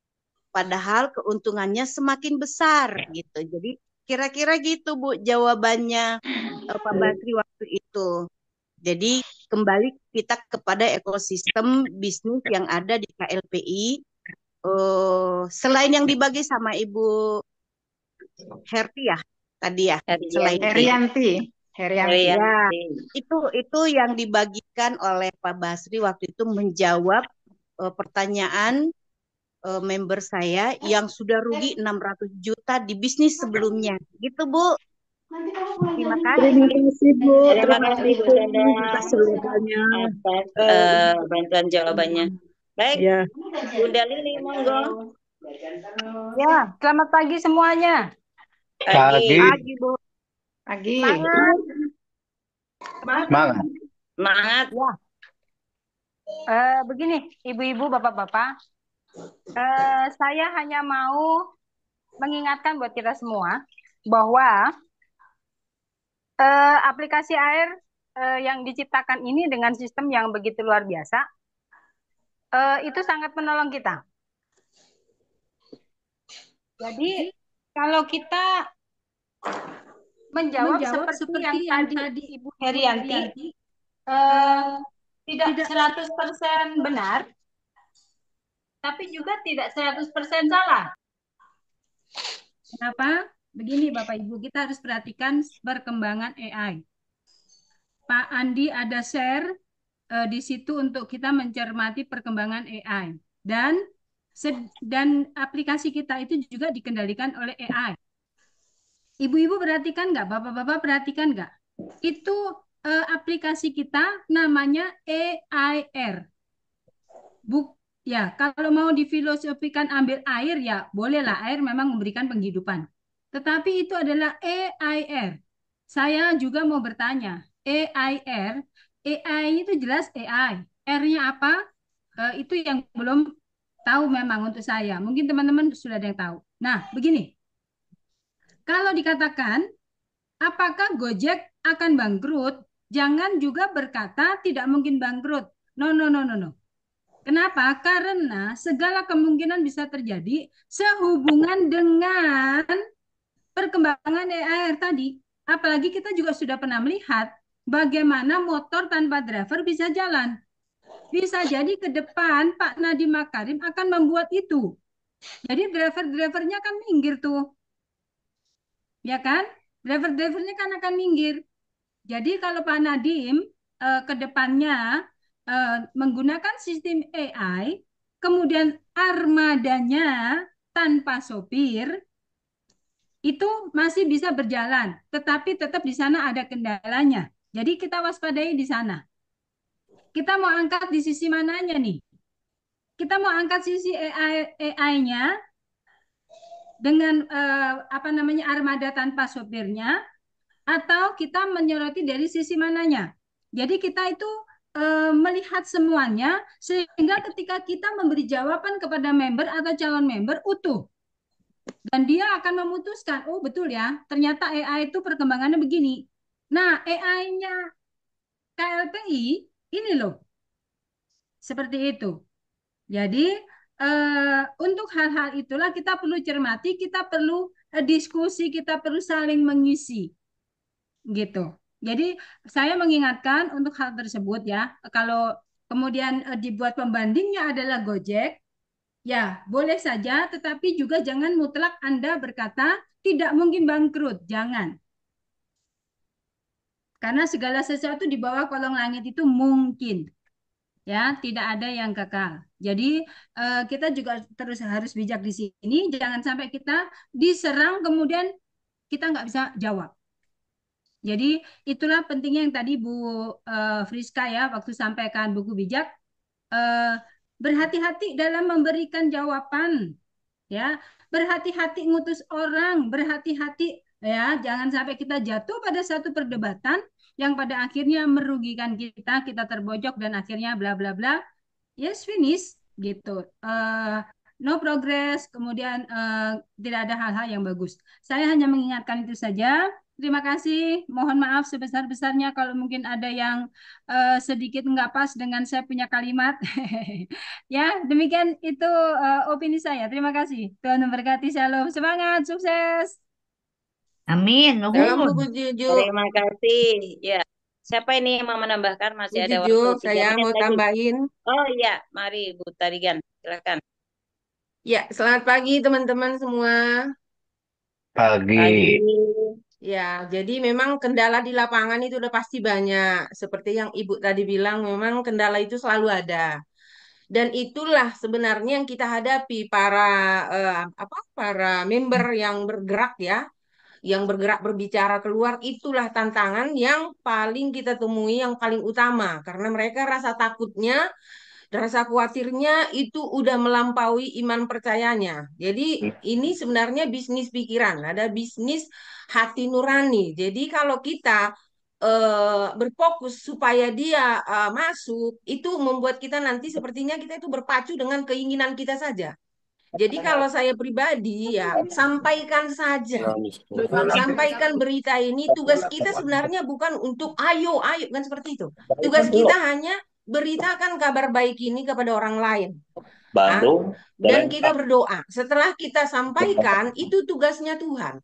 Speaker 14: padahal keuntungannya semakin besar gitu. Jadi kira-kira gitu Bu jawabannya Pak Basri waktu itu. Jadi kembali kita kepada ekosistem bisnis yang ada di KLPI. Selain yang dibagi sama Ibu Herti ya tadi ya, selain
Speaker 12: Herianti.
Speaker 14: Ya, itu yang dibagikan oleh Pak Basri waktu itu menjawab pertanyaan member saya yang sudah rugi 600 juta di bisnis sebelumnya. Gitu Bu. Terima kasih.
Speaker 11: Terima kasih Bu.
Speaker 9: Terima kasih Bu Sandra
Speaker 11: atas jawabannya.
Speaker 9: atas bantuan jawabannya. Baik,
Speaker 11: Ya.
Speaker 9: Bunda Lili, monggo.
Speaker 2: Ya, selamat pagi semuanya.
Speaker 3: Pagi.
Speaker 14: Pagi Bu.
Speaker 12: Pagi.
Speaker 2: Semangat.
Speaker 3: Semangat.
Speaker 9: Semangat.
Speaker 2: Ya. Begini, ibu-ibu, bapak-bapak, saya hanya mau mengingatkan buat kita semua bahwa aplikasi air yang diciptakan ini dengan sistem yang begitu luar biasa, itu sangat menolong kita. Jadi kalau kita menjawab seperti yang tadi Ibu Herianti, tidak 100% benar, tapi juga tidak 100% salah. Kenapa? Begini Bapak Ibu, kita harus perhatikan perkembangan AI. Pak Andi ada share di situ untuk kita mencermati perkembangan AI. Dan aplikasi kita itu juga dikendalikan oleh AI. Ibu-ibu perhatikan nggak? Bapak-bapak perhatikan nggak? Itu aplikasi kita namanya EIR. Ya, kalau mau difilosofikan ambil air ya bolehlah, air memang memberikan penghidupan. Tetapi itu adalah EIR. Saya juga mau bertanya, EIR, AI itu jelas AI. R-nya apa? Itu yang belum tahu memang untuk saya. Mungkin teman-teman sudah ada yang tahu. Nah, begini. Kalau dikatakan, apakah Gojek akan bangkrut? Jangan juga berkata tidak mungkin bangkrut. No. Kenapa? Karena segala kemungkinan bisa terjadi sehubungan dengan perkembangan AI tadi. Apalagi kita juga sudah pernah melihat bagaimana motor tanpa driver bisa jalan. Bisa jadi ke depan Pak Nadiem Makarim akan membuat itu. Jadi driver-drivernya kan minggir tuh. Ya kan? Driver-drivernya kan akan minggir. Jadi kalau Pak Nadim ke depannya menggunakan sistem AI, kemudian armadanya tanpa sopir, itu masih bisa berjalan, tetapi tetap di sana ada kendalanya. Jadi kita waspadai di sana. Kita mau angkat di sisi mananya nih? Kita mau angkat sisi AI-nya dengan apa namanya armada tanpa sopirnya, atau kita menyoroti dari sisi mananya. Jadi kita itu melihat semuanya sehingga ketika kita memberi jawaban kepada member atau calon member utuh. Dan dia akan memutuskan, oh betul ya, ternyata AI itu perkembangannya begini. Nah, AI-nya KLPI ini loh, seperti itu. Jadi untuk hal-hal itulah kita perlu cermati, kita perlu diskusi, kita perlu saling mengisi, gitu. Jadi saya mengingatkan untuk hal tersebut ya, kalau kemudian dibuat pembandingnya adalah Gojek, ya boleh saja, tetapi juga jangan mutlak Anda berkata tidak mungkin bangkrut, jangan. Karena segala sesuatu di bawah kolong langit itu mungkin. Ya, tidak ada yang kekal. Jadi kita juga terus harus bijak di sini, jangan sampai kita diserang kemudian kita nggak bisa jawab. Jadi itulah pentingnya yang tadi Bu Friska ya waktu sampaikan buku bijak, berhati-hati dalam memberikan jawaban, ya, berhati-hati ngutus orang, berhati-hati ya, jangan sampai kita jatuh pada satu perdebatan yang pada akhirnya merugikan kita, kita terbojok dan akhirnya bla bla bla. Yes, finish gitu. No progress, kemudian tidak ada hal-hal yang bagus. Saya hanya mengingatkan itu saja. Terima kasih. Mohon maaf sebesar-besarnya kalau mungkin ada yang sedikit nggak pas dengan saya punya kalimat. Ya, demikian itu opini saya. Terima kasih. Tuhan memberkati. Shalom. Semangat, sukses.
Speaker 5: Amin.
Speaker 7: Salam
Speaker 5: Nuhun.
Speaker 7: Bu Juju.
Speaker 9: Terima kasih. Ya, siapa ini yang mau menambahkan?
Speaker 7: Bu
Speaker 9: Masih ada
Speaker 7: Juju,
Speaker 9: waktu 3
Speaker 7: saya
Speaker 9: menit
Speaker 7: mau
Speaker 9: lagi.
Speaker 7: tambahin.
Speaker 9: Oh iya, mari Bu Tarigan, silakan.
Speaker 7: Ya, selamat pagi teman-teman semua.
Speaker 3: Pagi.
Speaker 9: Pagi.
Speaker 7: Ya, jadi memang kendala di lapangan itu udah pasti banyak. Seperti yang Ibu tadi bilang, memang kendala itu selalu ada. Dan itulah sebenarnya yang kita hadapi para member yang bergerak ya, yang bergerak berbicara keluar, itulah tantangan yang paling kita temui, yang paling utama karena mereka rasa takutnya, rasa khawatirnya itu udah melampaui iman percayanya. Jadi ini sebenarnya bisnis pikiran, ada bisnis hati nurani. Jadi kalau kita berfokus supaya dia masuk, itu membuat kita nanti sepertinya kita itu berpacu dengan keinginan kita saja. Jadi kalau saya pribadi ya sampaikan saja. Sampaikan berita ini, tugas kita sebenarnya bukan untuk ayo, ayo, kan seperti itu. Tugas kita hanya beritakan kabar baik ini kepada orang lain. Dan kita berdoa. Setelah kita sampaikan, itu tugasnya Tuhan.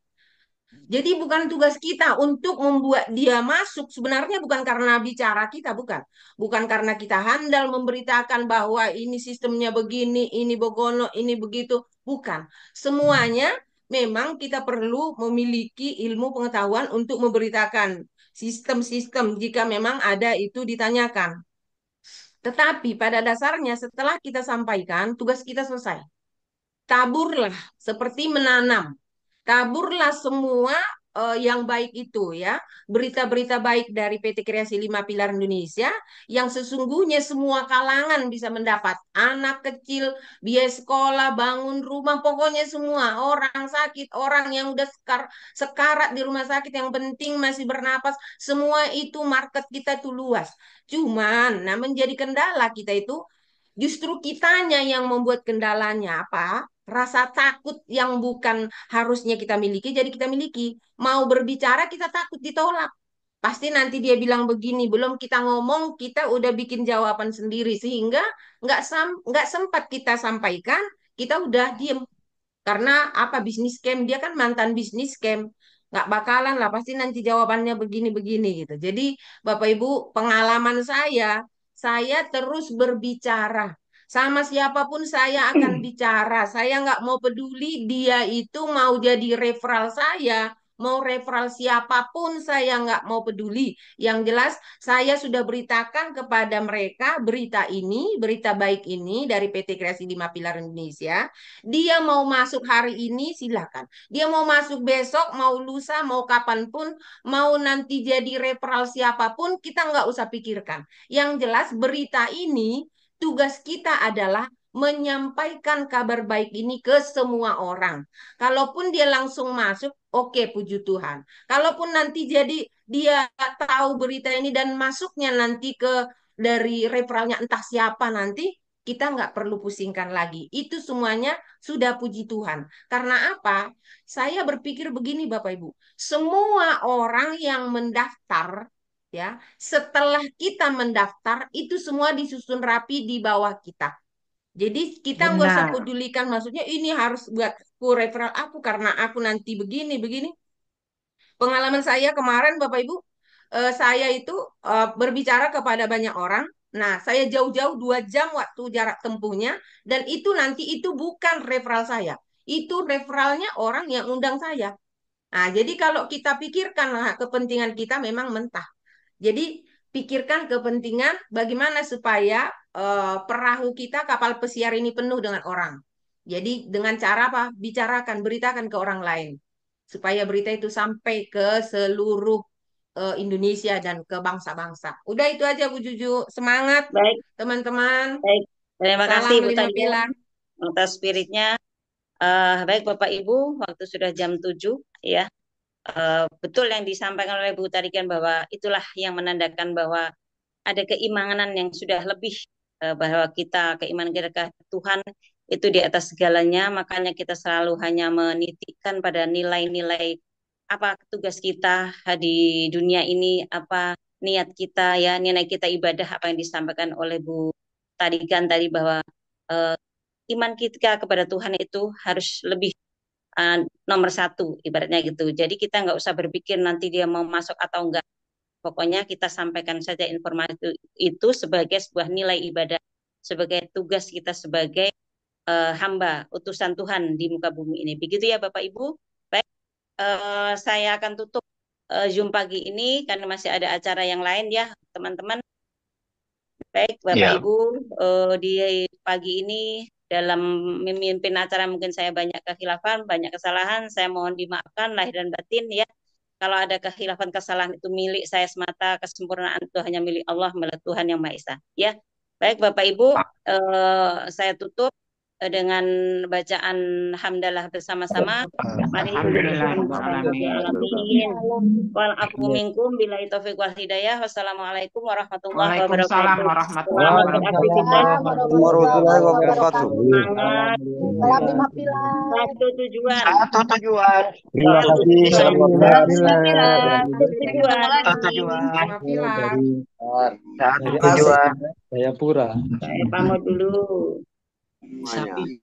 Speaker 7: Jadi bukan tugas kita untuk membuat dia masuk. Sebenarnya bukan karena bicara kita, bukan. Bukan karena kita handal memberitakan bahwa ini sistemnya begini, ini begono, ini begitu. Bukan. Semuanya memang kita perlu memiliki ilmu pengetahuan untuk memberitakan sistem-sistem jika memang ada itu ditanyakan. Tetapi pada dasarnya setelah kita sampaikan, tugas kita selesai. Taburlah seperti menanam. Taburlah semua yang baik itu ya. Berita-berita baik dari PT Kreasi 5 Pilar Indonesia yang sesungguhnya semua kalangan bisa mendapat. Anak kecil, biaya sekolah, bangun rumah, pokoknya semua. Orang sakit, orang yang udah sekarat di rumah sakit, yang penting masih bernapas. Semua itu market kita tuh luas. Cuman, nah menjadi kendala kita itu justru kitanya yang membuat kendalanya apa? Rasa takut yang bukan harusnya kita miliki, jadi kita miliki. Mau berbicara kita takut ditolak. Pasti nanti dia bilang begini, belum kita ngomong, kita udah bikin jawaban sendiri sehingga nggak sempat kita sampaikan, kita udah diem. Karena apa bisnis scam, dia kan mantan bisnis scam. Nggak bakalan lah, pasti nanti jawabannya begini-begini gitu. Jadi Bapak Ibu, pengalaman saya terus berbicara. Sama siapapun saya akan bicara. Saya nggak mau peduli dia itu mau jadi referral saya, mau referral siapapun saya nggak mau peduli. Yang jelas saya sudah beritakan kepada mereka berita ini, berita baik ini dari PT Kreasi 5 Pilar Indonesia. Dia mau masuk hari ini silakan. Dia mau masuk besok, mau lusa, mau kapanpun, mau nanti jadi referral siapapun, kita nggak usah pikirkan. Yang jelas berita ini tugas kita adalah menyampaikan kabar baik ini ke semua orang. Kalaupun dia langsung masuk, oke, puji Tuhan. Kalaupun nanti jadi dia tahu berita ini dan masuknya nanti ke dari referralnya entah siapa nanti, kita nggak perlu pusingkan lagi. Itu semuanya sudah puji Tuhan. Karena apa? Saya berpikir begini Bapak Ibu, semua orang yang mendaftar ya, setelah kita mendaftar itu semua disusun rapi di bawah kita. Jadi kita nggak usah
Speaker 12: Benar.
Speaker 7: pedulikan, maksudnya ini harus buat aku referral aku karena aku nanti begini. Pengalaman saya kemarin Bapak Ibu, saya itu berbicara kepada banyak orang. Nah, saya jauh-jauh 2 jam waktu jarak tempuhnya, dan itu nanti itu bukan referral saya. Itu referralnya orang yang undang saya. Nah, jadi kalau kita pikirkan kepentingan kita memang mentah. Jadi pikirkan kepentingan bagaimana supaya perahu kita, kapal pesiar ini penuh dengan orang. Jadi dengan cara apa? Bicarakan, beritakan ke orang lain. Supaya berita itu sampai ke seluruh Indonesia dan ke bangsa-bangsa. Udah itu aja Bu Juju. Semangat
Speaker 9: Baik,
Speaker 7: teman-teman.
Speaker 9: baik. Terima kasih
Speaker 7: Salam
Speaker 9: Bu
Speaker 7: 5
Speaker 9: Talia
Speaker 7: pilar.
Speaker 9: atas spiritnya. Baik Bapak Ibu, waktu sudah jam 7 ya. Betul yang disampaikan oleh Bu Tarikan bahwa itulah yang menandakan bahwa ada keimanan yang sudah lebih, bahwa keimanan kita ke Tuhan itu di atas segalanya. Makanya kita selalu hanya menitikkan pada nilai-nilai apa tugas kita di dunia ini, apa niat kita ya, nilai kita ibadah, apa yang disampaikan oleh Bu Tarikan tadi bahwa iman kita kepada Tuhan itu harus lebih nomor satu ibaratnya gitu. Jadi kita nggak usah berpikir nanti dia mau masuk atau enggak. Pokoknya kita sampaikan saja informasi itu sebagai sebuah nilai ibadah, sebagai tugas kita sebagai hamba, utusan Tuhan di muka bumi ini. Begitu ya Bapak Ibu. Baik, saya akan tutup Zoom pagi ini karena masih ada acara yang lain ya teman-teman. Baik Bapak
Speaker 3: Ya.
Speaker 9: Ibu, di pagi ini dalam memimpin acara mungkin saya banyak kekhilafan, banyak kesalahan. Saya mohon dimaafkan lahir dan batin ya. Kalau ada kekhilafan kesalahan itu milik saya semata, kesempurnaan itu hanya milik Allah, milik Tuhan yang Maha Esa. Ya, baik Bapak Ibu, saya tutup dengan bacaan hamdalah bersama-sama. Mari
Speaker 12: Alhamdulillahirrahmanirrahim.
Speaker 9: wal afu minkum billahi taufiq wal hidayah. Wassalamualaikum warahmatullahi
Speaker 12: Waalaikumsalam
Speaker 9: wabarakatuh.
Speaker 12: warahmatullahi
Speaker 9: Selamat
Speaker 12: wabarakatuh.
Speaker 9: beraktivitas.
Speaker 8: warahmatullahi wabarakatuh.
Speaker 9: Semangat.
Speaker 8: Salam 5 pilar.
Speaker 9: Satu tujuan.
Speaker 3: Satu tujuan.
Speaker 1: Terima kasih.
Speaker 9: Satu
Speaker 1: Alhamdulillah.
Speaker 9: tujuan. Satu tujuan.
Speaker 3: Satu tujuan.
Speaker 7: 5 pilar.
Speaker 3: Satu
Speaker 8: Terima kasih.
Speaker 3: tujuan.
Speaker 15: Saya Pura.
Speaker 9: Saya pamit dulu.
Speaker 1: Semuanya.